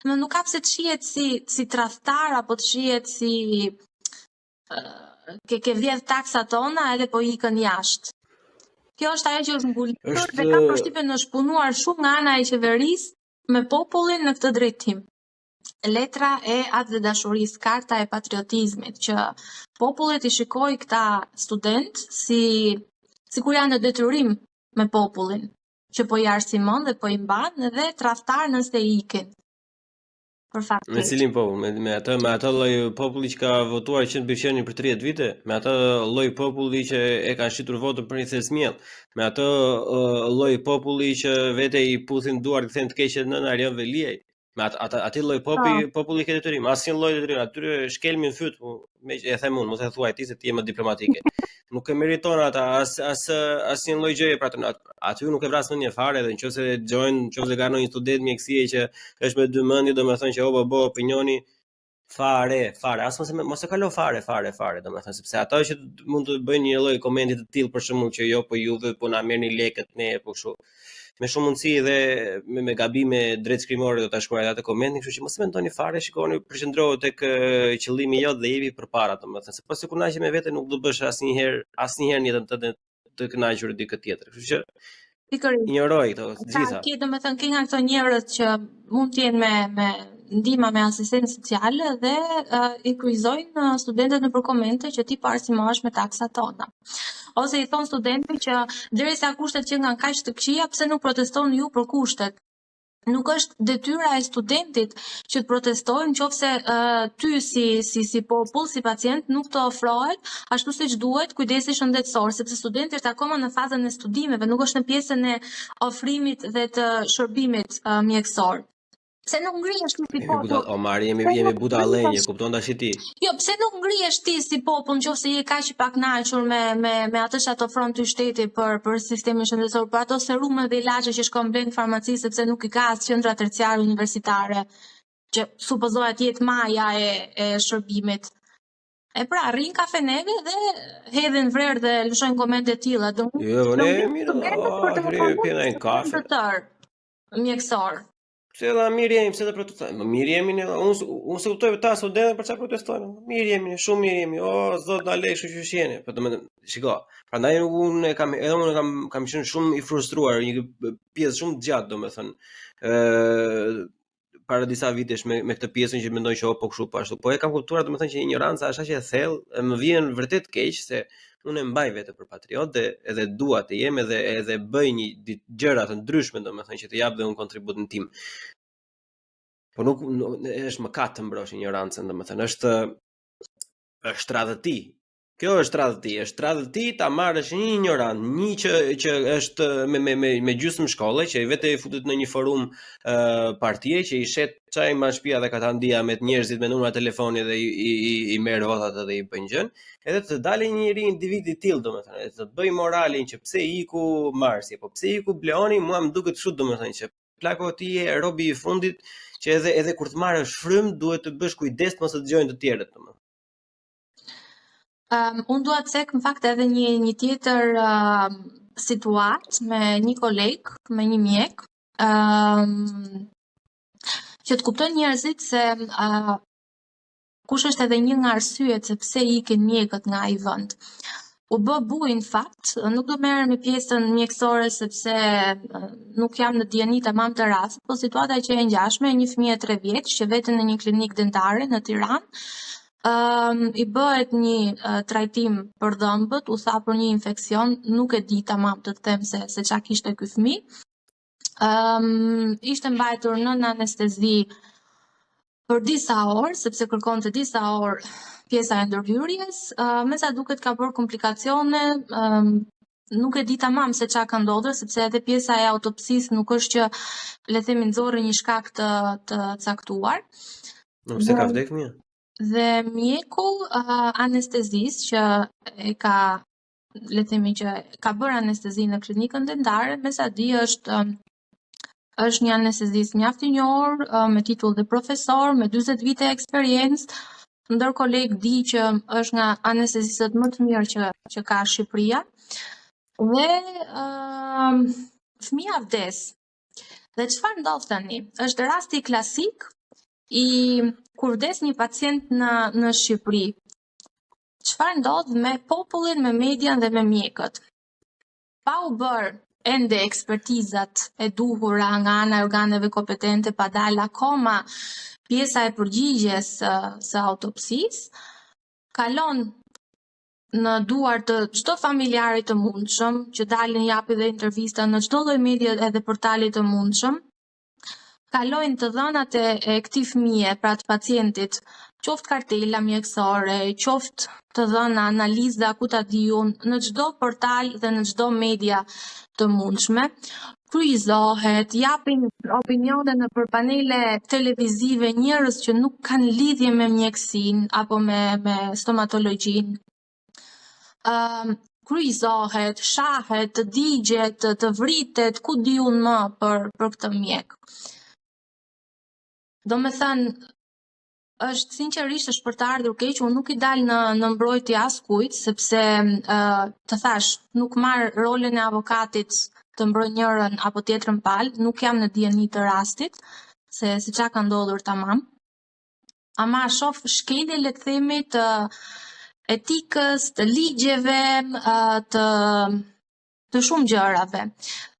Nuk ka pse të shihet si tradhtar apo të shihet si ke vjedh taksat tona edhe po ikën jashtë. Kjo është ajo që është ngulur dhe kam përshtypjen është punuar shumë nga ana e qeverisë me popullin në këtë drejtim. Letra e atë dhe dashurisë, karta e patriotizmit, që popullit i shikoj këta student si kur janë në detyrim me popullin, që po i arsimon dhe po i mban dhe tradhtar nëse ikin. Për fakt. Me cilin popull? Me atë lloj populli që ka votuar që të bëjnë për 30 vite, me atë lloj populli që e kanë shitur votën për një thesmjell, me atë lloj populli që vete i puthin duart të thënë të keqet në Arjan Veliaj. Me atë lloj populli ka detyrim, asnjë lloj detyrim, aty shkelmin fyt, e them unë, mos e thuaj ti se ti je më diplomatike. Nuk e meriton ata asnjë lloj gjëje për atë. Aty nuk e vras mendje fare dhe nëse nëse ka ndonjë student mjekësie që është me dy mendje, domethënë që opinioni fare, as mos e kalo fare, domethënë sepse ata që mund të bëjnë një lloj komenti të tillë për shkakun që jo po juve po na merrni lekët ne po kështu. Me shumë mundësi dhe me gabime drejt shkrimore do ta shkruaj atë komentin, kështu që mos mendoni fare, shikoni, përqendrohu tek qëllimi jot dhe jepi përpara, domethënë se pas se kënaqesh me veten nuk do bësh asnjëherë në jetën tënde të kënaqur dikë tjetër. Kështu që ignoroj këto të gjitha. Ka domethënë ke nga këto njerëz që mund të jenë me ndihma me asistencë sociale dhe i kryqëzojnë studentët në komente që ti po arsimohesh me taksat tona. Ose i thon studentit që derisa kushtet që kanë kaq të këqija, pse nuk protestoni ju për kushtet? Nuk është detyra e studentit që të protestojë nëse ty si popull, si pacient nuk të ofrohet ashtu siç duhet kujdesi shëndetësor, sepse studenti është akoma në fazën e studimeve, nuk është në pjesën e ofrimit dhe të shërbimit mjekësor. Pse nuk ngrihesh ti si popull? O Mari, jemi budallënje, kupton tash ti? Jo, pse nuk ngrihesh ti si popull nëse je kaq i pakënaqur me atë që ofron ty shteti për sistemin shëndetësor, për ato serume dhe ilaçe që shkon blen farmaci sepse nuk i ka as qendra terciare universitare, që supozohet të jetë maja e shërbimit. E pra, rrin kafeneve dhe hedhin vrerë dhe lëshojnë komente të tilla. Jo, ne mirë, për të pjena një kafe. të tërë mjekësor. Pse dha mirë jemi, pse do protestojmë? Mirë jemi ne, unë se kuptoj ta studentë për çfarë protestojnë. Mirë jemi, shumë mirë jemi. O zot na lej shoqërinë. Po domethënë, shiko. Prandaj unë kam qenë shumë i frustruar, një pjesë shumë gjatë domethënë. Para disa vitesh me këtë pjesën që mendoj që po kështu po ashtu. Po e kam kuptuar domethënë që ignoranca është aq e thellë, më vjen vërtet keq se unë e mbaj vetë për patriot dhe edhe dua të jem edhe bëj një gjëra të ndryshme domethënë që të jap dhe un kontributin tim. Po nuk është mëkat të mbrosh ignorancën domethënë, është tradhti. Kjo është tradhti, ta marrësh një ignorant, një që është me gjysmë shkolle, që i vetë i futet në një forum partie, që i shet çaj mban shtëpia dhe katandia me njerëzit me numra telefoni dhe i merr votat dhe i bën gjën, edhe të dalë një individ i tillë domethënë, të bëj moralin që pse iku Marsi, apo pse iku Bleoni, mua më duket kështu domethënë që plako ti je robi i fundit që edhe kur të marrësh frym duhet të bësh kujdes mos të dëgjojnë të tjerët domethënë. Unë dua të cek në fakt edhe një tjetër situatë me një koleg, me një mjek, që të kuptojnë njerëzit se kush është edhe një nga arsyet se pse ikin mjekët nga ai vend. U bë buj në fakt, nuk do merrem me pjesën mjekësore sepse nuk jam në dieni tamam të rastit, po situata që e ngjashme, një fëmijë 3 vjeç që veten në një klinikë dentare në Tiranë, i bëhet një trajtim për dhëmbët, u tha për një infekcion, nuk e di tamam të them se çka kishte ky fëmijë. Ishte mbajtur në anestezi për disa orë, sepse kërkonte disa orë pjesa e ndërhyrjes, me sa duket ka bërë komplikacione, nuk e di tamam se çka ka ndodhur, sepse edhe pjesa e autopsisë nuk është që le të themi nxorri një shkak të caktuar. Nuk se ka vdekur fëmia. Dhe mjeku anestezis që e ka, le të themi që ka bërë anestezi në klinikën dentare, me sa di është një anestezist mjaft i njohur, me titull dhe profesor, me 40 vite eksperiencë, ndër koleg di që është nga anestezistët më të mirë që ka Shqipëria. Dhe fëmia vdes. Dhe çfarë ndodh tani? Është rasti klasik kur vdes një pacient në Shqipëri. Çfarë ndodh me popullin, me median dhe me mjekët? Pa u bërë ende ekspertizat e duhura nga ana e organeve kompetente, pa dalë akoma pjesa e përgjigjes së autopsisë, kalon në duar të çdo familjarit të mundshëm, që dalin japi dhe intervista në çdo lloj medie edhe portali të mundshëm, kalojnë të dhënat e këtij fëmije, pra të pacientit, qoftë kartela mjekësore, qoftë të dhëna analiza ku ta diun, në çdo portal dhe në çdo media të mundshme, kryqëzohet, japin opinione nëpër panele televizive njerëz që nuk kanë lidhje me mjekësinë apo me stomatologjinë. Kryqëzohet, shahet, të digjet, të vritet, ku diun më për këtë mjek. Do me thënë, është sinqerisht është për të ardhur keq, unë nuk i dal në mbrojtje askujt, sepse të thash, nuk marr rolin e avokatit të mbroj njërën apo tjetrën palë, nuk jam në dieni të rastit, se çka ka ndodhur tamam. Ama shoh shkelje, le të themi, të etikës, të ligjeve, të shumë gjërave.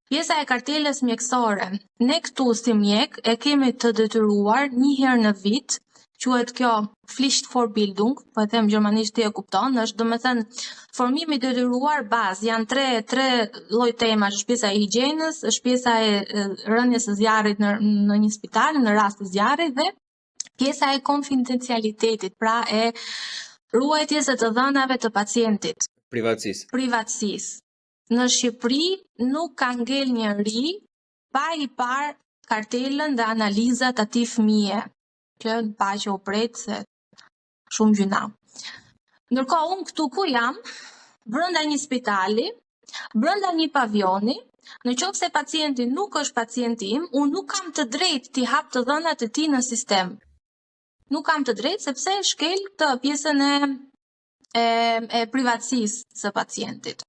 Pjesa e kartelës mjekësore, ne këtu si mjek e kemi të detyruar një herë në vit, quhet kjo Pflichtvorbildung, po e them gjermanisht ti e kupton, është domethënë formimi i detyruar bazë, janë tre lloj temash, është pjesa e higjienës, është pjesa e rënies së zjarrit në një spital në rast të zjarrit dhe pjesa e konfidencialitetit, pra e ruajtjes së të dhënave të pacientit. Privatësisë. Në Shqipëri nuk ka ngel njeri pa i parë kartelën dhe analizat atij fëmije, që pa që u pret se shumë gjuna. Ndërkohë unë këtu ku jam, brenda një spitali, brenda një pavioni, në qoftë se pacienti nuk është pacienti im, unë nuk kam të drejtë t'i hap të dhënat e tij në sistem. Nuk kam të drejtë sepse shkel këtë pjesën e e privatësisë së pacientit.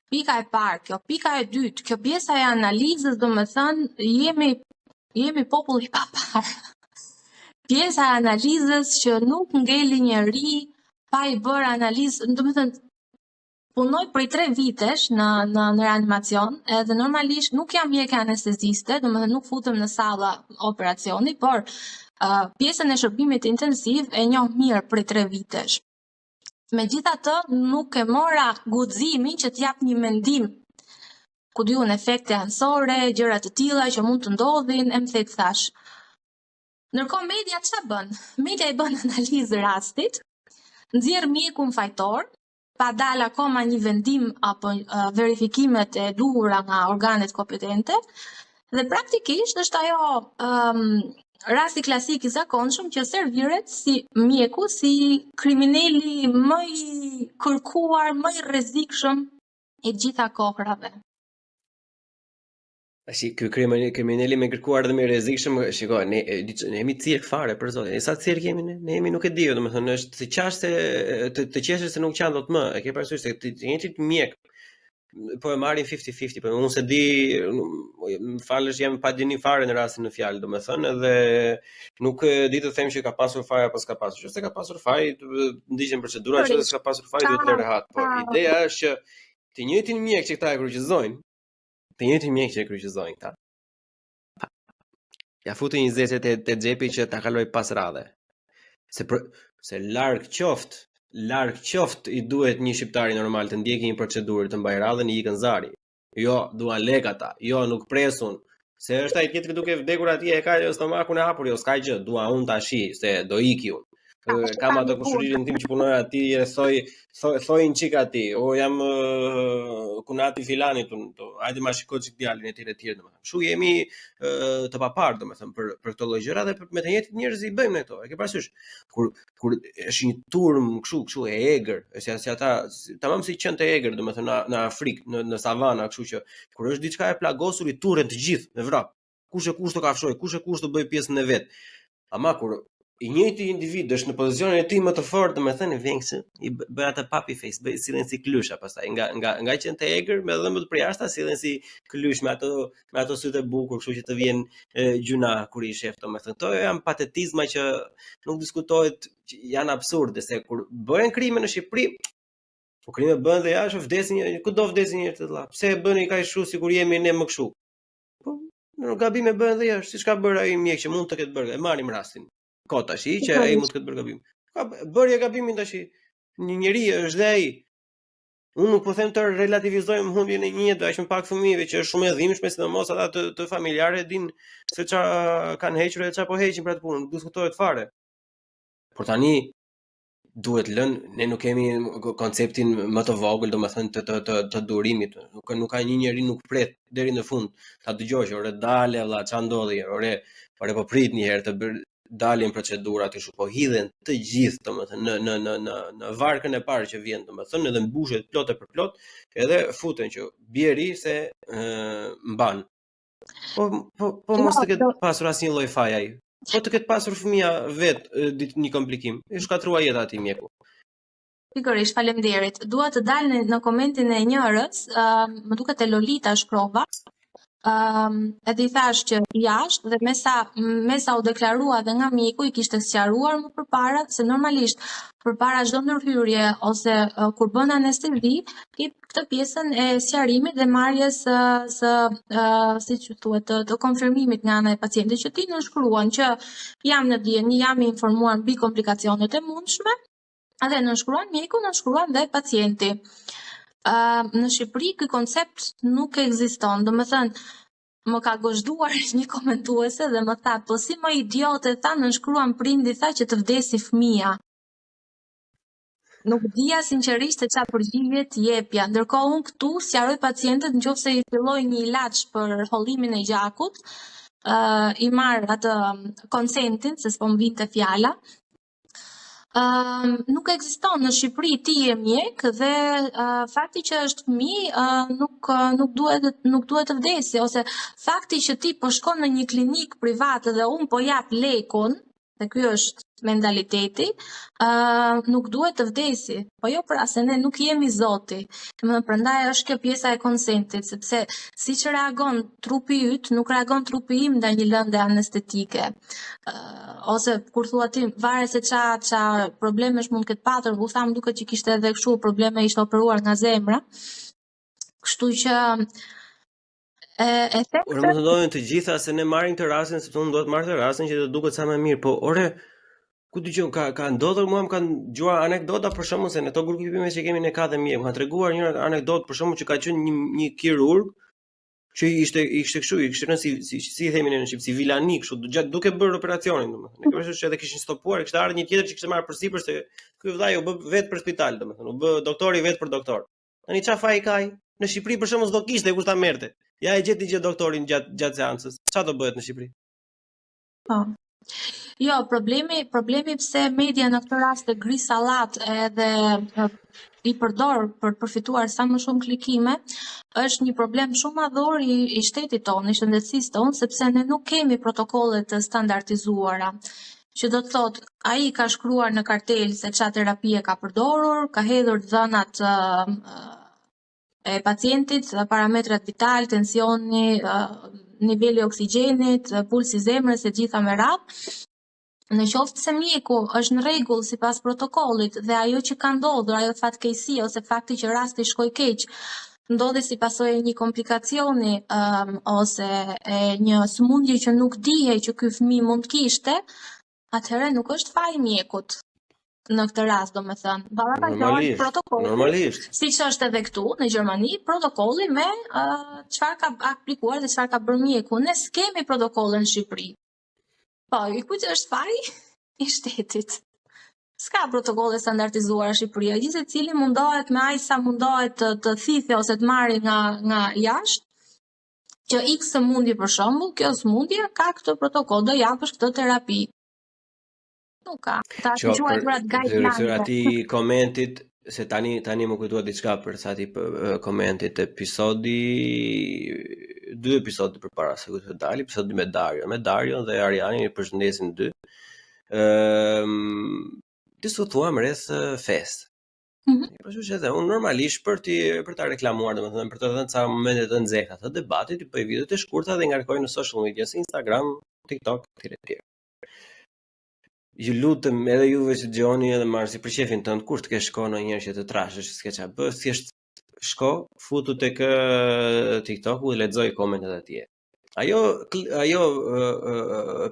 Pika e parë, kjo pika e dytë, kjo pjesa e analizës, do më thënë, jemi popull i papar. Pjesa e analizës që nuk ngeli njeri pa i bërë analizë, do më thënë, punoj prej 3 vitesh në reanimacion, edhe normalisht nuk jam mjeke anesteziste, do më thënë nuk futem në salla operacioni, por pjesën e shërbimit intensiv e njoh mirë prej 3 vitesh. Megjithatë, nuk e mora guximin që t'jap një mendim, ku diun efekte anësore, gjëra të tilla që mund të ndodhin, e më thek thash. Ndërkohë media ç'a bën? Media i bën analizë rastit, nxjerr mjekun fajtor, pa dal akoma një vendim apo verifikimet e duhura nga organet kompetente, dhe praktikisht është ajo rasti klasik i zakonshëm që serviret si mjeku, si kriminali më i kërkuar, më i rrezikshëm i gjitha kohrave. Ky kriminali më kërkuar dhe më i rrezikshëm, shikoj, ne jemi cirk fare për zotin. Sa cirk jemi ne? Ne jemi nuk e di, domethënë është të qash se të qeshësh se nuk qanë dot më. E ke parasysh se të njëjtit mjek po e marrin 50-50, po unë se di, më falësh, jam pa dini fare në rastin në fjalë, domethënë, edhe nuk di të them që ka pasur fare apo s'ka pasur. Nëse ka pasur fare, ndiqen procedura, nëse s'ka pasur fare, duhet të rehat. Po ideja është që të njëjtin mjek që këta e kryqëzojnë, këta. Ja futi një zeze te xhepi që ta kaloj pas radhe. Se larg qoftë i duhet një shqiptari normal të ndjekë një procedurë të mbaj radhën i ikën zari. Jo, duan lek ata. Jo, nuk presun. Se është ai tjetri duke vdekur atje e ka stomakun e hapur, jo s'ka gjë, dua unë tashi se do iki unë. Kam ato kushërinë tim që punoj aty e thoj një çik aty, o jam kunati filanit, hajde ma shikoj çik djalin e tjerë domethënë. Kështu jemi të papar domethënë për këto lloj gjëra dhe me të njëjtit njerëz i bëjmë ne këto. E ke parasysh kur është një turm kështu e egër, si ata tamam si qenë të egër domethënë në Afrikë, në savana, kështu që kur është diçka e plagosur i turren të gjithë me vrap. Kush e kush të kafshoj, kush e kush të bëj pjesën e vet. Ama kur i njëjti individ është në pozicionin e tij më të fortë, domethënë vjen kështu, i bën atë puppy face, sillen si klysha pastaj nga qenë të egër me dhëmbët për jashtë, sillen si klysh me ato sytë e bukur, kështu që të vjen gjuna kur i shef, domethënë. Këto janë patetizma që nuk diskutohet, janë absurde, se kur bëhen krime në Shqipëri, po krime bëhen dhe jashtë, vdesin kudo vdesin njerëz të vëlla. Pse e bëni kaq kështu sikur jemi ne më kështu? Po, gabime bëhen dhe jashtë, siç ka bërë ai mjek që mund të ketë bërë, e marrim rastin. Ko tashi që ai mund të ketë bërë gabim. Ka bërë gabimin tashi. Një njeri është dhe ai. Unë nuk po them të relativizojmë humbjen e një jetë, aq më pak fëmijëve që është shumë e dhimbshme, sidomos ata të familjare din se ç'a kanë hequr e ç'a po heqin për atë punë, nuk diskutohet fare. Por tani duhet lënë, ne nuk kemi konceptin më të vogël, domethënë të durimit. Nuk ka një njeri nuk pret deri në fund ta dëgjosh, ore dale valla, ç'a ndodhi, ore po prit një herë të dalin procedurat kështu, po hidhen të gjithë domethënë në varkën e parë që vjen domethënë, edhe mbushet plot e për plot, edhe futen që bjeri se mban. Po mos të ketë pasur asnjë lloj faji ai. Po të ketë pasur fëmia vet një komplikim. E shkatrua jeta atij mjeku. Pikërisht, faleminderit. Dua të dal në komentin e njërës, më duket e Lolita shkrova. Edhe i thash që jashtë dhe me sa u deklarua dhe nga mjeku i kishte sqaruar më përpara se normalisht përpara çdo ndërhyrje ose kur bën anestezi, këtë pjesën e sqarimit dhe marrjes siç thuhet të konfirmimit nga ana e pacientit që ti nënshkruan që jam në dieni, jam i informuar mbi komplikacionet e mundshme, edhe nënshkruan mjeku, nënshkruan dhe pacienti. Në Shqipëri ky koncept nuk ekziston, domethënë më ka gozhduar një komentuese dhe më tha, po si më idiote tha nënshkruan prindi tha që të vdesi fëmia. Nuk dija sinqerisht se çfarë përgjigje të jepja. Ndërkohë unë këtu sqaroj pacientet nëse i filloj një ilaç për hollimin e gjakut, i marr atë konsentin, se s'po më vinte fjala. Nuk ekziston në Shqipëri, ti je mjek dhe fakti që është fëmijë nuk duhet të vdesi, ose fakti që ti po shkon në një klinik privat dhe unë po jap lekun, se ky është mentaliteti, nuk duhet të vdesi, po jo pra se ne nuk jemi Zoti. Domethënë prandaj është kjo pjesa e konsentit, sepse siç reagon trupi yt, nuk reagon trupi im ndaj një lëndë anestetike. Ose kur thua ti varet se ça problemesh mund ketë patur, u tham duket që kishte edhe kështu probleme, ishte operuar nga zemra. Kështu që Ore më të ndodhin të gjitha se ne marrim të rastin, sepse unë do të marr të rastin që të duket sa më mirë, po ore ku dëgjon ka ndodhur mua më kanë dëgjuar anekdota për shembull se në to grup hipime që kemi ne ka dhe mjek, më kanë treguar një anekdotë për shembull që ka qenë një kirurg që ishte kështu, i kishte rënë si i themi ne në shqip, si vilani kështu, duke bërë operacionin domethënë. Ne kemi thënë se edhe kishin stoppuar, kishte ardhur një tjetër që kishte marrë përsipër se ky vllai u bë vetë për spital domethënë, u bë doktori vetë për doktor. Tani çfarë faji ka ai? Në Shqipëri për shembull s'do kishte kush ta merrte. Ja e gjeti gjë doktorin gjatë seancës. Çfarë do bëhet në Shqipëri? Po. Jo, problemi pse media në këtë rast e gri sallat edhe i përdor për të përfituar sa më shumë klikime, është një problem shumë madhor i shtetit tonë, i shëndetësisë tonë, sepse ne nuk kemi protokolle të standardizuara. Që do të thotë, ai ka shkruar në kartel se çfarë terapie ka përdorur, ka hedhur dhënat e pacientit, parametrat vital, tensioni, niveli oksigjenit, pulsi zemrës e gjitha me radhë. Në qoftë se mjeku është në rregull sipas protokollit dhe ajo që ka ndodhur, ajo fatkeqësi ose fakti që rasti shkoi keq, ndodhi si pasojë e një komplikacioni ose e një sëmundje që nuk dihej që ky fëmijë mund të kishte, atëherë nuk është faji mjekut. Në këtë rast, domethënë, normalisht. Siç është edhe këtu në Gjermani, protokolli me çfarë ka aplikuar dhe çfarë ka bërë mjeku. Ne s'kemi protokolle në Shqipëri. Po, i kujt është faji i shtetit. S'ka protokolle standardizuara në Shqipëri. Gjithë secili mundohet me aq sa mundohet të thithë ose të marrë nga jashtë. Që X sëmundje për shembull, kjo sëmundje ka këtë protokoll, do japësh këtë terapi. Nuk ka. Ta quhet pra guideline. Ati komentit se tani më kujtohet diçka për sa ti komentit dy episode përpara se ku të dali, episodi me Dario dhe Arianin, i përshëndesin dy. Diskutuam rreth fest. Po shoqë edhe unë normalisht për ta reklamuar, domethënë për të dhënë ca momente të nxehta të debatit, i bëj videot e shkurtra dhe ngarkoj në social media, si Instagram, TikTok, etj. Ju lutem edhe juve që dëgjoni edhe marrë si për shefin tënd, kur të ke shko ndonjëherë që të trashësh, s'ke çfarë bë, thjesht shko, futu tek TikToku dhe lexoj komentet atje. Ajo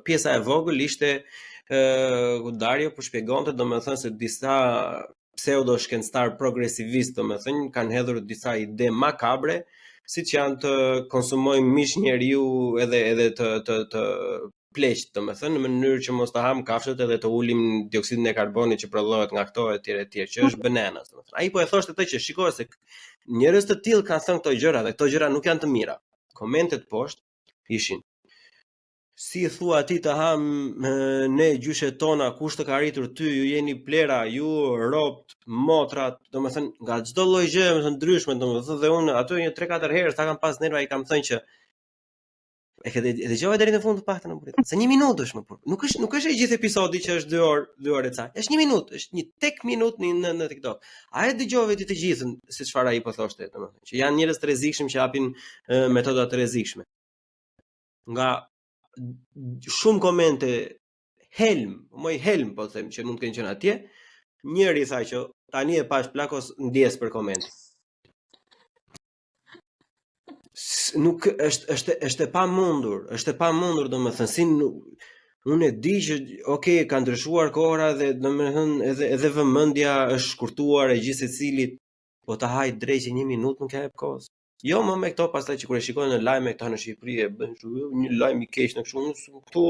pjesa e vogël ishte ku Dario po shpjegonte domethënë se disa pseudo shkencëtar progresivist domethënë kanë hedhur disa ide makabre, siç janë të konsumojmë mish njeriu edhe të pleqt, domethënë në mënyrë që mos ta ham kafshët edhe të ulim dioksidin e karbonit që prodhohet nga këto etj, që është bananas, domethënë. Ai po e thoshte atë që shikoj se njerëz të tillë kanë thënë këto gjëra dhe këto gjëra nuk janë të mira. Komentet poshtë ishin: si thua ti të ham ne gjyshet tona, kush të ka arritur ty, ju jeni plera, ju robt, motrat, domethënë nga çdo lloj gjë, domethënë ndryshme, domethënë dhe unë aty një 3-4 herë sa kam pas nerva i kam thënë që e ke dëgjova deri në fund të paktën në burit. Se 1 minutë është më por. Nuk është e gjithë episodi që është 2 orë e ca. Është 1 minutë, është një tek minutë në TikTok. A e dëgjove ti të gjithën se çfarë ai po thoshte, domethënë, që janë njerëz të rrezikshëm që japin metoda të rrezikshme. Nga shumë komente helm po them që mund të kenë qenë atje, njëri tha që tani e pash plakos ndjes për koment. Nuk është e pamundur, domethënë si unë e di që ka ndryshuar kohra dhe domethënë edhe vëmendja është shkurtuar e gjithë secilit, po ta haj drejtë 1 minutë nuk ka jep kohës. Jo më me këto pastaj që kur e shikojnë në lajme këta në Shqipëri e bën një lajm i keq në kështu, këtu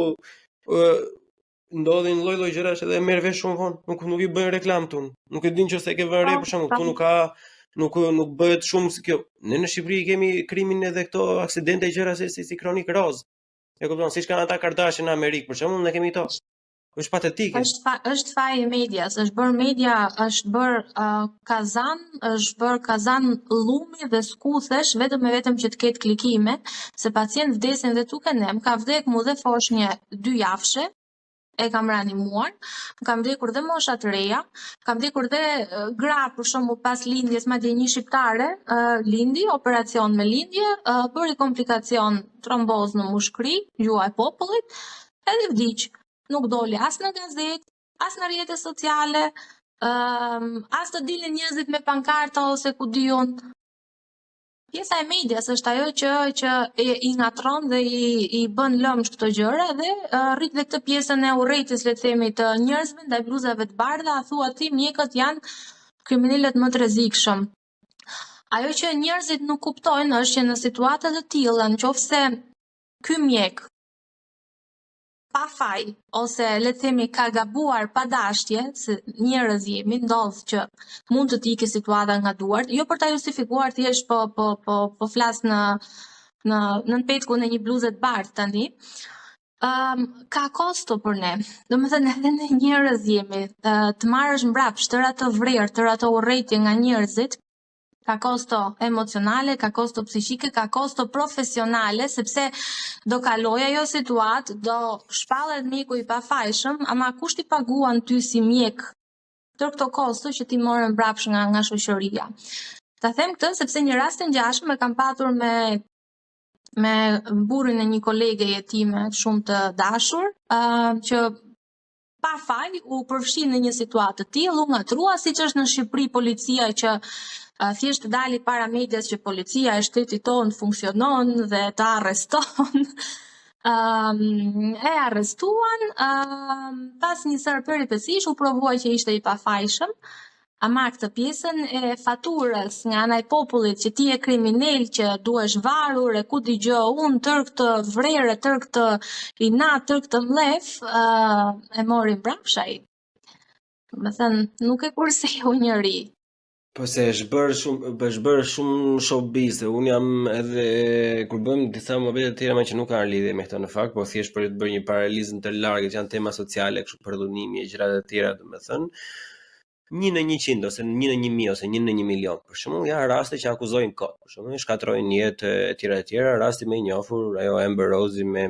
ndodhin lloj-lloj gjërash edhe merr vesh shumë vonë, nuk i bëjnë reklam tun. Nuk e din nëse e ke vënë re për shembull, këtu nuk ka nuk bëhet shumë si kjo. Ne në Shqipëri kemi krimin edhe këto aksidente gjëra si kronik roz. E kupton, siç kanë ata Kardashian në Amerikë për shembull, ne kemi këto. Është patetike. Është faji i medias, është bërë media, është bërë kazan llumi dhe skuthesh vetëm që të ketë klikime, se pacient vdesin dhe tuke nem, ka vdek mu dhe foshnje 2 javshe, e kam reanimuar, kam vdekur dhe mosha të reja, kam vdekur dhe gra për shembull pas lindjes, madje një shqiptare lindi, operacion me lindje, bëri komplikacion tromboz në mushkëri, gjua e popullit, edhe vdiq. Nuk doli as në gazetë, as në rrjetet sociale, as të dilin njerëzit me pankarta ose ku diun. Pjesa e medias është ajo që i ngatron dhe i bën lëmsh këto gjëra dhe rrit dhe këtë pjesën e urrëties, le të themi, të njerëzve ndaj bluzave të bardha, thua ti mjekët janë kriminalët më të rrezikshëm. Ajo që njerëzit nuk kuptojnë është që në situata të tilla, nëse ky mjek pa faj, ose le të themi ka gabuar pa dashje, se njerëz jemi, ndodh që mund të ikë situata nga duart, jo për ta justifikuar, thjesht po flas në petkun e një bluze të bardhë tani. Ka kosto për ne. Domethënë edhe ne njerëz jemi, të marrësh mbrapsht tërë ato vrerë, tërë ato urrëtie nga njerëzit, ka kosto emocionale, ka kosto psiqike, ka kosto profesionale, sepse do kaloj ajo situatë, do shpallet mjeku i pafajshëm, ama kush t'i paguan ty si mjek tërë këto kosto që ti morën mbrapsht nga shoqëria. Ta them këtë sepse një rast të ngjashëm e kam patur me burrin e një kolege time shumë të dashur, që pa faj u përfshi në një situatë të tillë, u ngatrua, siç është në Shqipëri policia që thjesht dali para medias që policia e shtetit tonë funksionon dhe ta arreston. E arrestuan, pas një sër peripecish u provua që ishte i pafajshëm, ama këtë pjesën e faturës nga ana e popullit që ti je kriminal, që duhesh varur, e ku digjo unë tërë këtë vrere, tërë këtë inat, tërë këtë mlef, e mori mbrapsht ai. Me thënë, nuk e kurseu njëri. Po se është bërë shumë showbiz, unë jam edhe kur bëjmë disa momente të tjera që nuk kanë lidhje me këtë në fakt, po thjesht për të bërë një paralelizëm të largët, janë tema sociale, kështu për dhunimi e gjëra të tjera, domethënë 1 në 100 ose 1 në 1000 ose 1 në 1 milion. Për shembull, janë raste që akuzojnë kot, për shembull, shkatrojnë jetë e tjera, rasti më i njohur, ajo Amber Rose me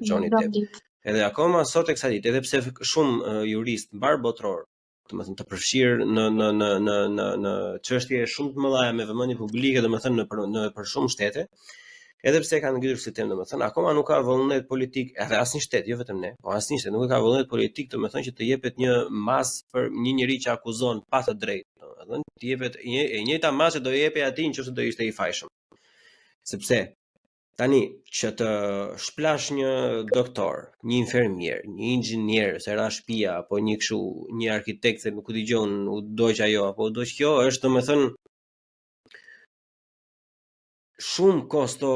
Johnny Depp. Edhe akoma sot e kësaj dite, edhe pse shumë juristë mbar botror, domethënë të përfshirë në çështje shumë të mëdha me vëmendje publike, domethënë në për shumë shtete, edhe pse kanë ngritur si temë, domethënë akoma nuk ka vullnet politik, edhe asnjë shtet, jo vetëm ne, po asnjë shtet nuk ka vullnet politik, domethënë që të jepet një masë për një njerëz që akuzon pa të drejtë, domethënë të jepet e njëjta masë do jepej atij nëse do ishte i fajshëm. Sepse tani që të shplash një doktor, një infermier, një inxhinier, se ra shtëpia apo një arkitekt se nuk u dëgjon, u doq ajo apo u doq kjo, është domethënë shumë kosto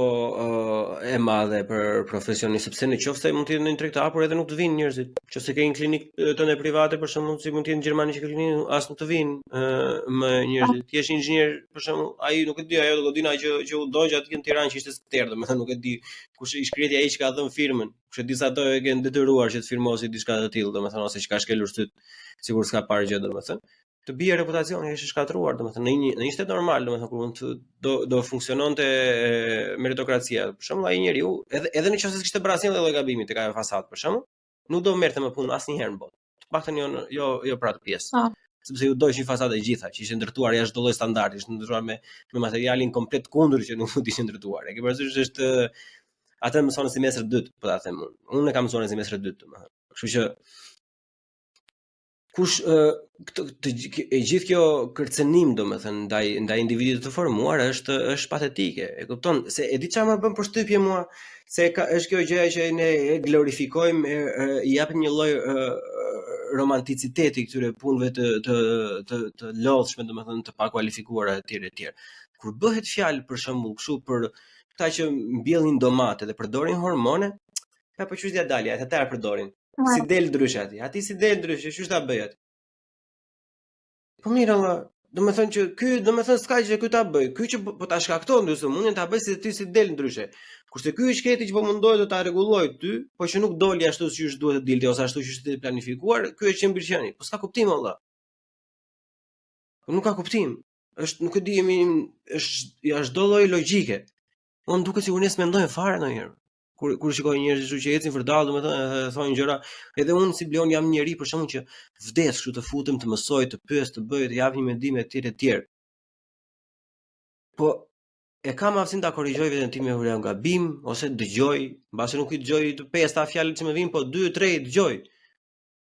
e madhe për profesionin, sepse në qoftë se mund të jetë në një treg të hapur edhe nuk të vinë njerëzit. Nëse ke një klinikë tënde private për shembull, si mund të jetë në Gjermani që ke klinikë, as nuk të vinë më njerëzit. Ti je inxhinier për shembull, ai nuk e di, ajo do godina që u doq aty në Tiranë që ishte ster, domethënë nuk e di kush i shkreti ai që ka dhënë firmën. Kush e di sa ato e kanë detyruar që të firmosi diçka të tillë, domethënë ose që ka shkelur syt, sigur s'ka parë gjë domethënë. Të bie reputacioni është shkatruar, domethënë në një shtet normal, domethënë kur mund do funksiononte meritokracia. Për shembull, ai njeriu, edhe nëse kishte bërë asnjë lloj gabimi tek ajo fasadë, për shembull, nuk do merrte më punë asnjëherë në botë. Të paktën jo për atë pjesë. Sepse ju doq një fasadë e gjitha, që ishte ndërtuar jashtë çdo lloj standardi, ishte ndërtuar me materialin komplet kundër që nuk mund të ishte ndërtuar. E ke parasysh është atë mëson në semestrin e dytë, po ta them unë. Unë e kam mësuar në semestrin e dytë, domethënë. Kështu që kush e gjithë kjo kërcenim domethënë ndaj individit të formuar është patetike. E kupton se e di çfarë më bën përshtypje mua se është kjo gjëja që ne e glorifikojmë, i japim një lloj romanticiteti këtyre punëve të lodhshme, domethënë të pakualifikuara etj. Kur bëhet fjalë për shembull kështu për këta që mbjellin domate dhe përdorin hormone, ka po çuçi dalja, ata e përdorin. Si del ndryshe aty. Aty si del ndryshe, çu ta bëj aty. Po mirë valla, domethënë që ky domethënë s'ka gjë ky ta bëj. Ky që po ta shkakton dyse mundin ta bëj se ti si del ndryshe. Kurse ky i shketi që po mundohet të ta rregulloj ty, po që nuk doli ashtu siç duhet të dilte ose ashtu siç ishte planifikuar, ky është çembërqeni. Po s'ka kuptim valla. Po nuk ka kuptim. Është nuk e di, është jashtë çdo lloj logjike. Unë duket sikur ne s'mendojmë fare ndonjëherë. kur shikoj njerëz që ecin vërdall, domethënë thonë gjëra, edhe unë si Bleon jam njeri për shkakun që vdes kështu të futem, të mësoj, të pyes, të bëj, të jap një mendim etj. Po e kam aftësinë ta korrigjoj veten time kur jam gabim ose dëgjoj, mbase nuk i dëgjoj të pesta fjalët që më vijnë, po 2-3 dëgjoj.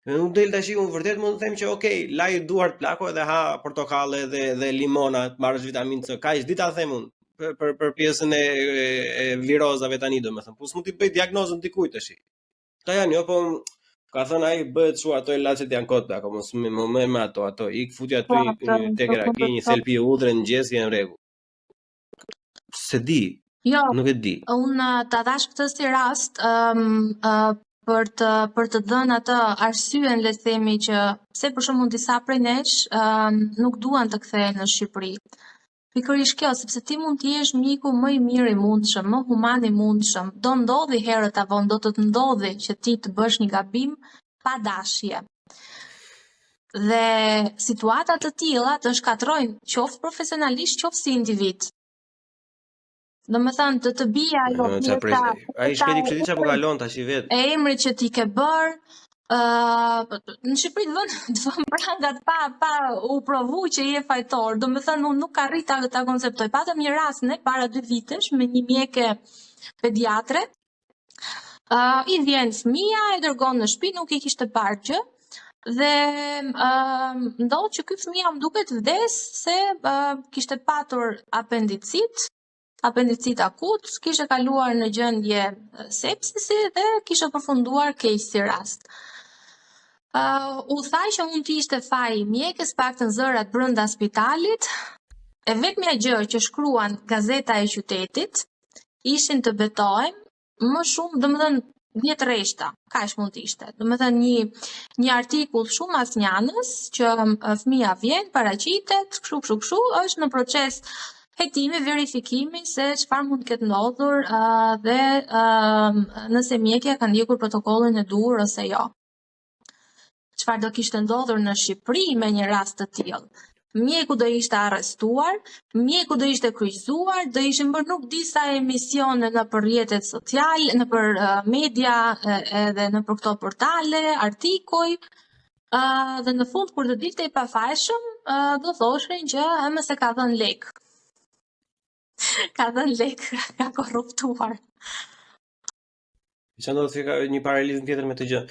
Nuk del tash unë vërtet mund të them që okay, laj duart plako edhe ha portokalle dhe limona, të marrësh vitaminë C. Kaq dita them unë për pjesën e virozave tani domethënë. Po s'mund t'i bëj diagnozën dikujt tash. Kta janë jo, po ka thënë ai bëhet çu ato ilaçet janë kot plako, mos më me ato. Ik futja aty një tekra ke një selpi udhre në mëngjes janë rregull. Se di. Jo, nuk e di. Unë ta dash këtë si rast për të dhënë atë arsyen, le të themi, që pse për shembull disa prej nesh nuk duan të kthehen në Shqipëri. Pikërisht kjo, sepse ti mund të jesh mjeku më i mirë i mundshëm, më human i mundshëm. Do ndodhi herët avon, do të ndodhi që ti të bësh një gabim pa dashje. Dhe situata të tilla të shkatrojnë qoftë profesionalisht, qoftë si individ. Domethënë të bija ajo pjesa. Ai shpejti çapo kalon tash i vet. E emrit që ti ke bër, në Shqipëri të vën prangat pa u provu që je fajtor. Domethënë unë nuk arrit ta konceptoj. Patëm një rast ne para 2 vitesh me një mjeke pediatre. I vjen fëmia, e dërgon në shtëpi, nuk i kishte parë gjë. Dhe ndodh që ky fëmia më duket vdes se kishte patur apendicit akut, kishte kaluar në gjendje sepsisi dhe kishte përfunduar keq si rast. U tha që mund të ishte faji i mjekës, paktën zërat brenda spitalit. E vetmja gjë që shkruan Gazeta e Qytetit ishin të betohem më shumë, domethënë 10 rreshta, kaq mund të ishte. Domethënë një artikull shumë asnjanës që fëmia vjen, paraqitet, kështu, është në proces hetimi, verifikimi se çfarë mund të ketë ndodhur dhe nëse mjekja ka ndjekur protokollin e duhur ose jo. Çfarë do kishte ndodhur në Shqipëri me një rast të tillë? Mjeku do ishte arrestuar, mjeku do ishte kryqëzuar, do ishin bërë nuk disa emisione në për rrjetet sociale, në për media edhe në për këto portale, artikuj, dhe në fund kur do dilte i pafajshëm, do thoshin që se ka dhënë lek. Ka dhënë lek, ka korruptuar. Që ndodh si ka një paralelizëm tjetër me të gjë.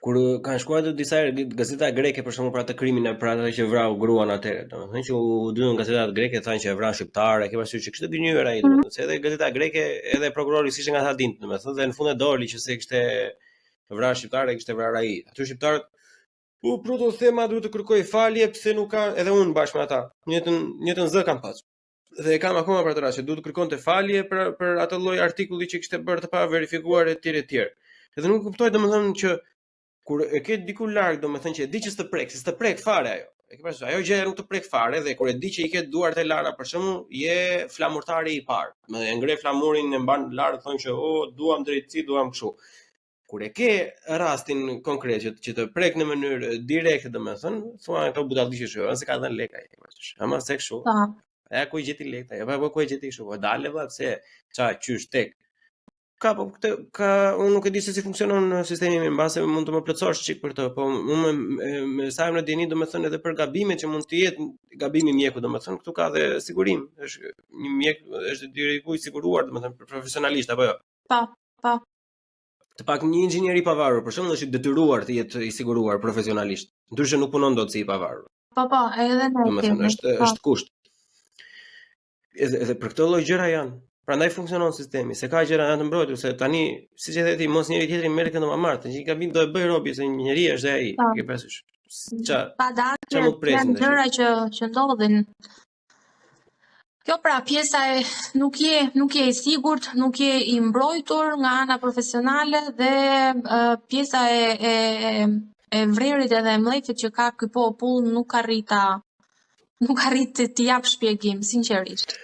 Kur kanë shkruar disa gazeta greke për shkakun për atë krimin për atë që vrau gruan atëherë, domethënë që u dynën gazetat greke thanë që e vran shqiptare, ke parasysh që kishte gënjur ai, domethënë se edhe gazeta greke edhe prokurori ishte nga ata ditë, domethënë dhe në fund e doli që se kishte vrar shqiptare, kishte vrar ai. Aty shqiptarët protostema duhet të kërkoj falje pse nuk ka, edhe unë bashkë me ata. Njëtën zë kam pasur. Dhe kam akoma për atë rast që duhet të kërkonte falje për atë lloj artikulli që kishte bërë të pa verifikuar etj. Edhe nuk kuptoj domethënë që kur e ke diku larg, domethënë që e di që s'të prek fare ajo. E ke parasysh, ajo gjëja nuk të prek fare dhe kur e di që i ke duart e lara për shembull, je flamurtari i parë. E ngre flamurin, e mban lart, thonë që duam drejtësi, duam kështu. Kur e ke rastin konkret që të prek në mënyrë direkte, domethënë, thua ato budalliqe që ose ka dhënë lek ai, e ke parasysh. Ama se kështu. Ja ku i gjeti lekta, ja po ku i gjeti kështu, po dalë valla pse qysh tek. Unë nuk e di se si funksionon sistemi im, mbase mund të më plotësosh çik për të, po unë me sa më dini domethënë edhe për gabimet që mund të jetë gabimi i mjeku domethënë këtu ka dhe sigurim, është një mjek është direkt i siguruar domethënë profesionalisht apo jo. Po. Të pak një inxhinier i pavarur për shembull është i detyruar të jetë i siguruar profesionalisht, ndryshe nuk punon dot si i pavarur. Po, edhe ne. Domethënë është kusht. Edhe për këtë lloj gjëra janë. Prandaj funksionon sistemi, se ka gjëra janë të mbrojtur, se tani, siç e thëti, mos njëri tjetrin merr këndë mamartë, që i gabim do e bëj robi se një njeri është ai, e ke parasysh. Pa dashje, janë gjëra që ndodhin. Kjo pra pjesa e nuk je i sigurt, nuk je i mbrojtur nga ana profesionale dhe pjesa e vrerit edhe e mlefit që ka ky popull nuk arrit të jap shpjegim, sinqerisht.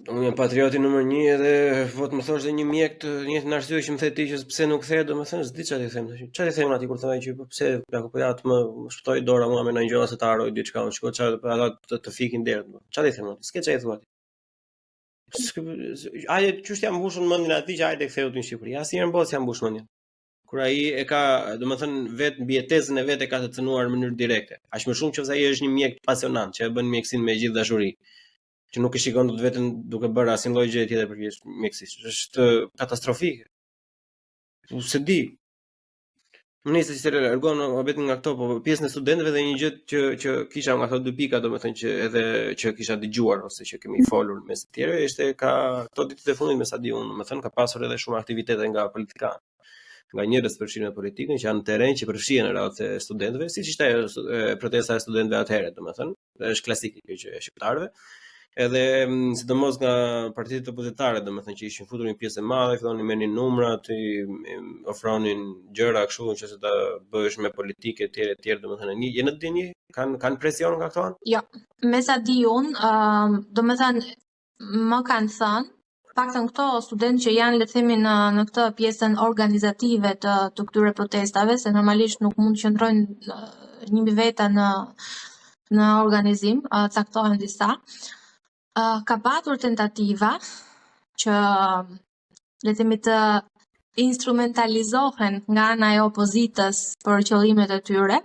Unë jam patrioti numër 1 edhe vot më thosh dhe një mjek të njëjtën arsye që më the ti që pse nuk the, domethënë s'di çfarë të them tash. Çfarë të them aty kur thonë që pse po ja të më shpëtoi dora mua me ndonjë gjë ose të harroj diçka, unë shkoj çfarë ata të fikin derën. Çfarë të them aty? S'ke çfarë thua ti. Ajde çështja mbushun mendin atij që hajde ktheu në Shqipëri. Asnjëherë mbos jam mbush mendin. Kur ai e ka, domethënë vetë mbi tezën e vet e ka të cënuar në mënyrë direkte. Aq më shumë që ai është një mjek pasionant që e bën mjekësinë me gjithë dashuri, që nuk e shikon dot veten duke bërë asnjë lloj gjëje tjetër përveç mjekësisë. Është katastrofike. Se di. Më nisë që se largon vetëm nga këto, po pjesën e studentëve dhe një gjë që kisha nga ato dy pika, domethënë që edhe që kisha dëgjuar ose që kemi folur mes të tjerëve, ishte ka këto ditët e fundit me sa di unë, domethënë ka pasur edhe shumë aktivitete nga politikanë, nga njerëz të përfshirë në politikën, që janë në terren që përfshihen në radhë të studentëve, siç ishte protesta e studentëve atëherë, domethënë, është klasike kjo që e shqiptarëve. Edhe sidomos nga partitë opozitare, domethënë që ishin futur një pjesë e madhe, fillonin merrnin numrat, ofronin gjëra kështu që se ta bëhesh me politikë etj, domethënë jeni në dini, kanë presion nga këto anë? Jo, me sa di unë, domethënë më kanë thënë, paktën këto studentë që janë le të themi në këtë pjesën organizative të këtyre protestave, se normalisht nuk mund të qëndrojnë një mbi veta në organizim, caktohen disa. Ka patur tentativa që le të themi të instrumentalizohen nga ana e opozitës për qëllimet e tyre,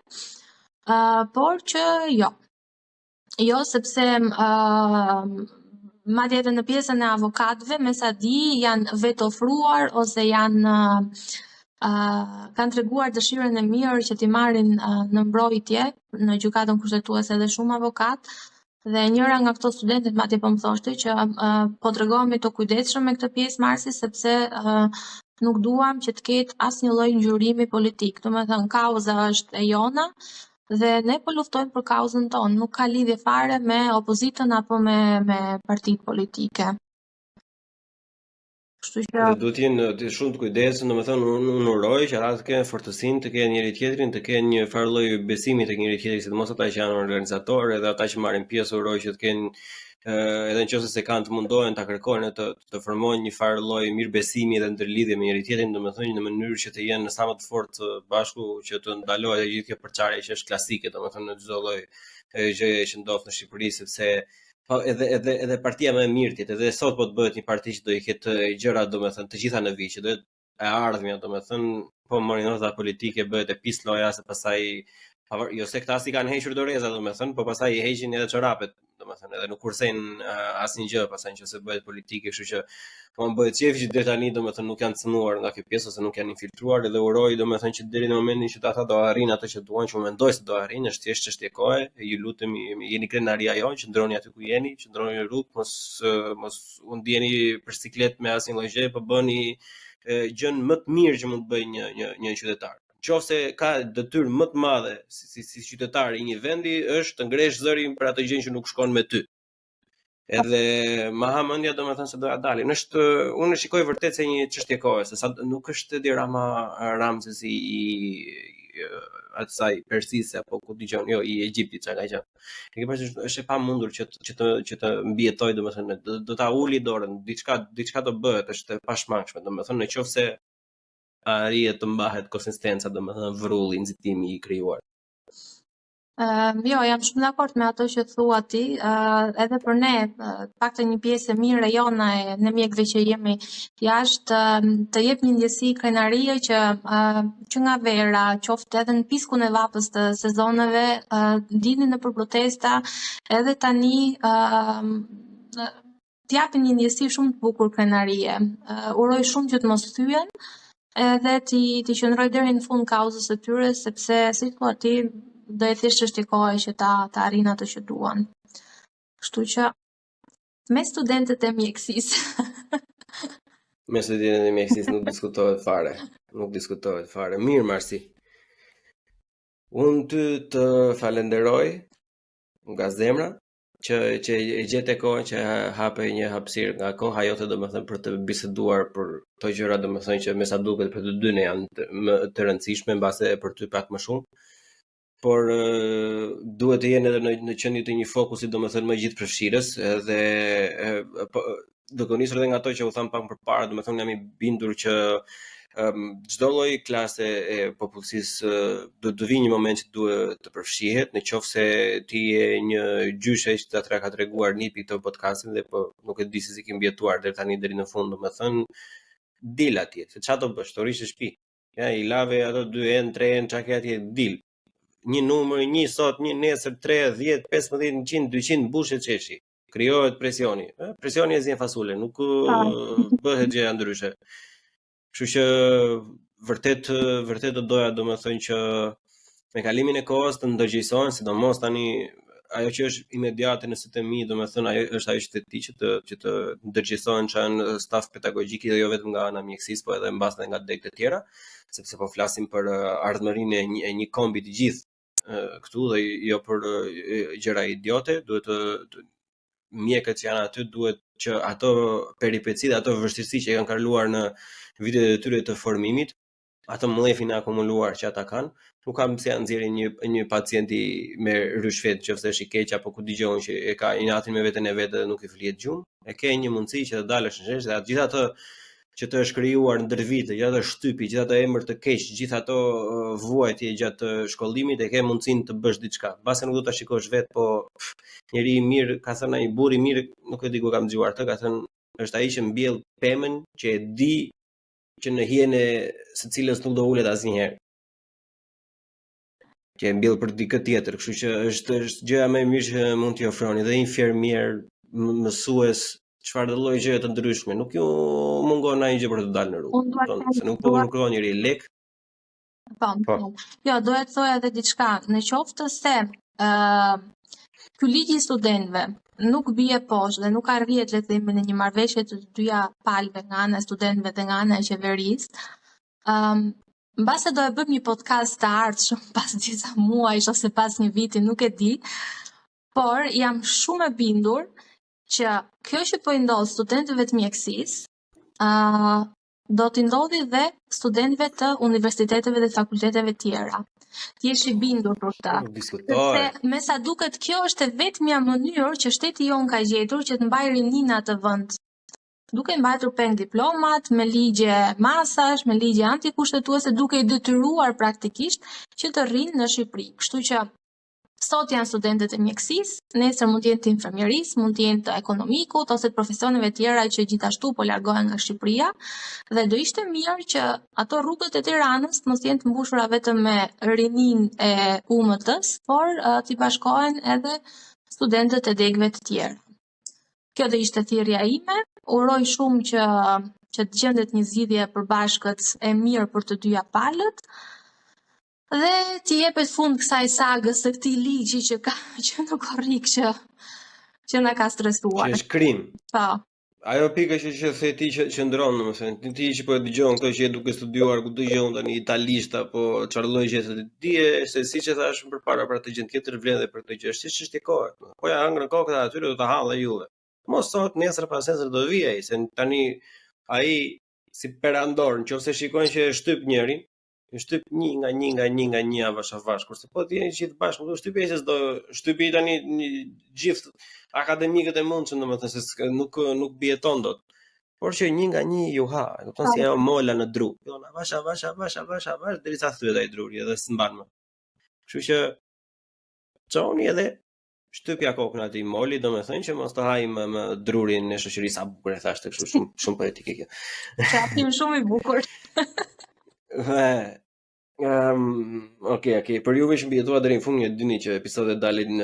por që jo sepse madje edhe në pjesën e avokatëve, me sa di, janë vetë ofruar ose janë kanë treguar dëshirën e mirë që t'i marrin në mbrojtje në gjykatën kushtetuese edhe shumë avokat. Dhe njëra nga këto studentët madje po më thoshte që po tregohemi të kujdesshëm me këtë pjesëmarrësi sepse nuk duam që të ketë asnjë lloj ngjyrimi politik. Domethënë kauza është e jona dhe ne po luftojmë për kauzën tonë, nuk ka lidhje fare me opozitën apo me partitë politike. Kështu që duhet të jenë shumë të kujdesshëm, domethënë unë uroj që ata të kenë fortësinë të kenë njëri tjetrin, të kenë një farë lloj besimi tek njëri tjetri, sidomos ata që janë organizatorë dhe ata që marrin pjesë, uroj që të kenë edhe nëse se kanë të mundohen ta kërkojnë të formojnë një farë lloj mirëbesimi dhe ndërlidhje me njëri tjetrin, domethënë në mënyrë që të jenë sa më të fortë bashku, që të ndalohet gjithë kjo përçarje që është klasike, domethënë në çdo lloj gjëje që ndodh në Shqipëri, sepse edhe partia më e mirë edhe sot po të bëhet një parti që do i ketë gjëra, domethënë të gjitha në vijë, që do e ardhmja, domethënë po morin nota politike bëhet e pisloja, se pastaj jo se këta si kanë hequr doreza, domethënë, po pastaj i heqin edhe çorapet, domethënë, edhe nuk kursejnë asnjë gjë pastaj nëse bëhet politike, kështu që po më bëhet qefi që deri tani domethënë nuk janë cënuar nga kjo pjesë ose nuk janë infiltruar, edhe uroj domethënë që deri në momentin që ata do arrijnë atë që duan, që mendoj se do arrijnë, është thjesht çështje kohe, ju lutemi, jeni krenaria jonë, qëndroni aty ku jeni, qëndroni në rrugë, mos u ndjeni për siklet me asnjë lloj gjë, po bëni gjën më të mirë që mund të bëjë një qytetar. Qofse ka detyrë më të madhe si qytetar i një vendi, është të ngresh zërin për atë gjë që nuk shkon me ty. Edhe ma hamendja domethënë se doja dalin. Unë shikoj vërtet se një çështje kohe, se sa nuk është Edi Rama Ramzesi i asaj Persisë apo ku dëgjon, jo i Egjiptit çka ka qenë. E ke parasysh është e pamundur që të mbijetoj domethënë do ta uli dorën, diçka do bëhet, është e pashmangshme domethënë nëse arrihet të mbahet konsistenca, domethënë vrulli, nxitimi i krijuar. Jo, jam shumë dakord me ato që thua ti, edhe për ne, paktën një pjesë e mirë e jona e ne mjekëve që jemi jashtë, të jep një ndjesi krenarie që nga vera, qoftë edhe në piskun e vapës të sezoneve, dilni nëpër protesta, edhe tani t'japin një ndjesi shumë të bukur krenarie. Uroj shumë që të mos thyen, edhe ti qëndroj deri në fund kauzës së tyre, sepse si thua ti, do e thjesht është kohe që ta arrijnë atë që duan. Kështu që me studentët e mjekësisë. Me studentët e mjekësisë nuk diskutohet fare. Mirë, Marsi. Unë ty të falenderoj nga zemra që e gjete kohën që hape një hapësirë nga koha jote, domethënë për të biseduar për këto gjëra, domethënë që me sa duket për të dy ne janë më të rëndësishme, mbase për ty pak më shumë. Por duhet të jenë edhe në qendër të një fokusi, domethënë më gjithë përfshirës, edhe do të nisur edhe nga ato që u tham pak përpara, domethënë jam i bindur që çdo lloj klase e popullsisë do të vijë një moment që duhet të përfshihet, në qoftë se ti je një gjyshe që ata ka treguar nipi këtë podcastin dhe po nuk e di se si kim mbijetuar deri tani deri në fund, domethënë dil atje, se çfarë do bësh, të rish në shtëpi. Ja, i lave ato 2 3 çka ke atje dil. Një numër, një sot, një nesër, 3, 10, 15, 100, 200 mbushë çeshi. Krijohet presioni. Presioni e zjen fasule, nuk bëhet gjë ndryshe. Kështu që vërtet do doja domethënë që me kalimin e kohës të ndërgjegjësohen, sidomos tani ajo që është imediate në sytë e mi, domethënë ajo është ajo që të ndërgjegjësohen çan staf pedagogjik dhe jo vetëm nga ana mjekësisë, po edhe mbas edhe nga degët e tjera, sepse po flasim për ardhmërinë e një kombi të gjithë këtu dhe jo për gjëra idiote, duhet të mjekët që janë aty duhet që ato peripeci dhe ato vështirësi që kanë kaluar në vitet e tyre të formimit, ato mllefin e akumuluar që ata kanë, nuk kam pse nxjerrin një pacienti me ryshfet, nëse është i keq apo ku dëgjon që e ka inatin me veten e vet dhe nuk i flihet gjumë, e ke një mundësi që të dalësh në shesh dhe atë gjithë ato që të është krijuar ndër vite, gjithë ato shtypi, gjithë ato emër të keq, gjithë ato vuajtje gjatë shkollimit, e ke mundësinë të bësh diçka. Mbase nuk do ta shikosh vet, po njeri i mirë, ka thënë ai burr i mirë, nuk e di ku kam dëgjuar të, ka thënë është ai që mbjell pemën që e di që në hijen e secilës nuk do ulet asnjëherë. Që e mbjell për dikë tjetër, kështu që është gjëja më e mirë që mund t'i ofroni dhe infermier, mësues, çfarë lloj gjëje të ndryshme, nuk ju mungon asnjë gjë për të dalë në rrugë. Se nuk po kërkon njëri lek. Po. Jo, doja të thoja edhe diçka, në qoftë se ky ligj i studentëve nuk bie poshtë dhe nuk arrihet le të themi në një marrëveshje të dyja palëve nga ana e studentëve dhe nga ana e qeverisë. Mbase do e bëjmë një podcast të ardhshëm pas disa muajsh ose pas një viti, nuk e di, por jam shumë e bindur që kjo që po i ndodh studentëve të mjekësisë, do t'i ndodhi dhe studentëve të universiteteve dhe fakulteteve tjera. Ti jesh i bindur për këtë. Sepse me sa duket kjo është e vetmja mënyrë që shteti jon ka gjetur që të mbajë rinin në atë vend. Duke mbajtur peng diplomat, me ligje masash, me ligje antikushtetuese, duke i detyruar praktikisht që të rrinë në Shqipëri. Kështu që sot janë studentët e mjekësisë, nesër mund të jenë të infermierisë, mund të jenë të ekonomikut ose të profesioneve tjera që gjithashtu po largohen nga Shqipëria, dhe do ishte mirë që ato rrugët e Tiranës mos jenë të mbushura vetëm me rinin e UMT-s, por t'i bashkohen edhe studentët e degëve të tjerë. Kjo do ishte thirrja ime. Uroj shumë që të gjendet një zgjidhje e përbashkët e mirë për të dyja palët. Dhe t'i jepet fund kësaj sagës së këtij ligji që nuk korrik që na ka stresuar. Që është krim. Po. Ajo pika që the ti që ndron, domethënë, ti që po e dëgjon këto që je duke studiuar ku dëgjon tani italisht apo çfarë lloj gjë të dije, se siç e thash përpara për të gjë tjetër vlen dhe për këtë gjë, siç është e kohë. Po ja hëngrën kokën aty do ta hallë juve. Mos sot, nesër pas nesër do vi ai, se tani ai si perandor, nëse shikojnë që e shtyp njërin, e shtyp një nga një avash avash, kurse po ti jeni gjithë bashkë, do shtypi se do shtypi tani gjithë akademikët e mundshëm, domethënë se nuk bieton dot. Por që një nga një ju ha, do të thonë si ajo mola në dru. Jo, avash derisa thyet ai druri edhe s'mban më. Kështu që çoni edhe shtypja kokën atij moli, domethënë që mos të hajmë më drurin në shoqëri sa bukur e thashë, kështu shumë poetike kjo. Çfarë shumë i bukur. Okej, për juve që mbijetua deri në fund, një dini që episodet dalin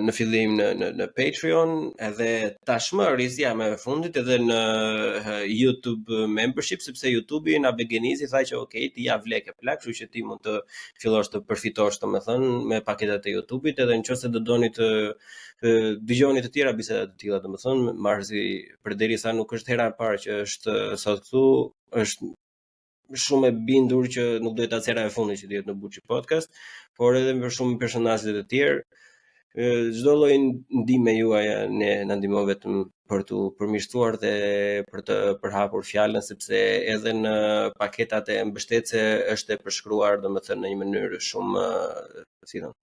në fillim në Patreon, edhe tashmë rizja më e fundit edhe në YouTube membership, sepse YouTube na begenizi tha që okay, ti ja vlekë plak, kështu që ti mund të fillosh të përfitosh, domethënë, me paketat e YouTube-it, edhe nëse do doni të dëgjoni të tjera biseda të tilla, domethënë, marrësi përderisa nuk është hera e parë që është sot këtu, është shumë e bindur që nuk do të acera e fundit që dihet në Buçi Podcast, por edhe për shumë personazhe të tjerë. Çdo lloj ndihme juaj ne na ndihmon vetëm për tu përmirësuar dhe për të përhapur fjalën, sepse edhe në paketat e mbështetëse është e përshkruar, domethënë në një mënyrë shumë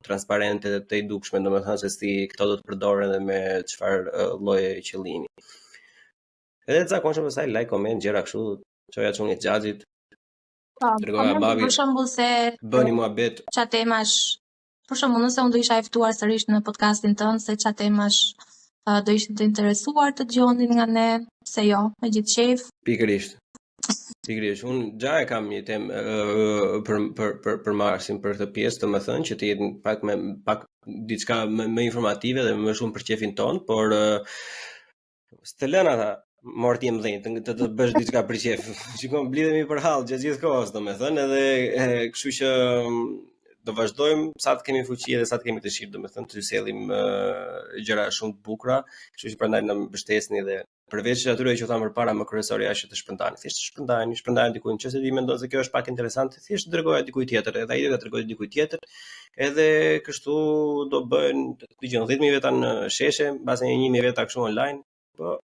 transparente dhe të edukshme, domethënë se si këto do të përdoren dhe me çfarë lloje qëllimi. Edhe zakonshëm pastaj like, comment, gjëra kështu, çoja çuni xhaxhit. Dërgoja babit. Për shembull se bëni muhabet. çfarë temash, për shembull, nëse unë do isha e ftuar sërish në podcastin tënd, se çfarë temash do ishin të interesuar të dëgjonin nga ne, se jo, me gjithë qejf. Pikërisht. Unë gja e kam një temë për Marsin për këtë pjesë, domethënë që të jetë pak diçka më informative dhe më shumë për qefin ton, por s'të lënë ata morti e mëdhenj të bësh diçka për qef. Shikon, blidhemi për hall gjithë kohës, domethënë, edhe kështu që do vazhdojmë sa të kemi fuqi dhe sa të kemi dëshirë, domethënë të sjellim gjëra shumë të bukura, kështu që prandaj na mbështesni dhe përveç atyre që thamë përpara, më kryesorja është të shpërndani. Thjesht shpërndani dikujt, nëse ti mendon se kjo është pak interesante, thjesht dërgoja dikujt tjetër, edhe ai do ta dërgojë dikujt tjetër. Edhe kështu do bëhen, dëgjoj, 10.000 veta në sheshe, mbas 1.000 veta kështu online, po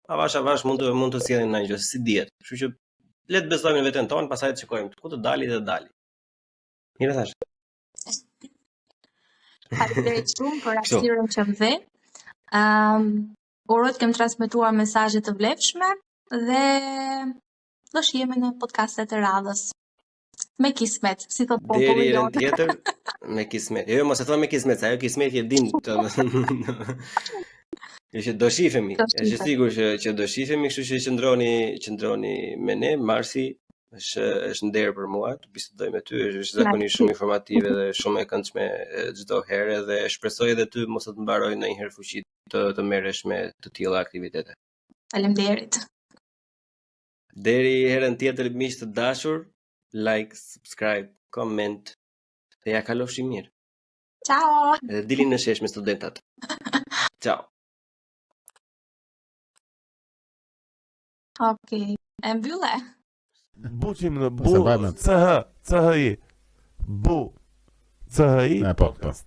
avash mund të sjellin ndonjë gjë, si dihet. Kështu që le të besojmë në veten tonë, pastaj të shikojmë ku të dali dhe dali. Mirë thash. Faleminderit shumë për arsyeën që më dhe. Uroj të kem transmetuar mesazhe të vlefshme dhe do shihemi në podcastet e radhës. Me kismet, si thot populli jonë. Deri tjetër, me kismet. Jo, mos e thon me kismet, ajo kismeti e din të që do shifemi. Është sigur që do shifemi, kështu që qëndroni me ne. Marsi është nder për mua të bisedoj me ty, është zakonisht shumë informative dhe shumë e këndshme çdo herë dhe shpresoj edhe ty mos të mbaroj ndonjëherë fuqi të merresh me të tilla aktivitete. Faleminderit. Deri herën tjetër, miq të dashur, like, subscribe, comment, dhe ja kalofshi mirë. Ciao. Edhe dilin në shesh me studentat. Ciao. Okej, e mbylle. Buqim në bu, CHI, bu, CHI, podcast.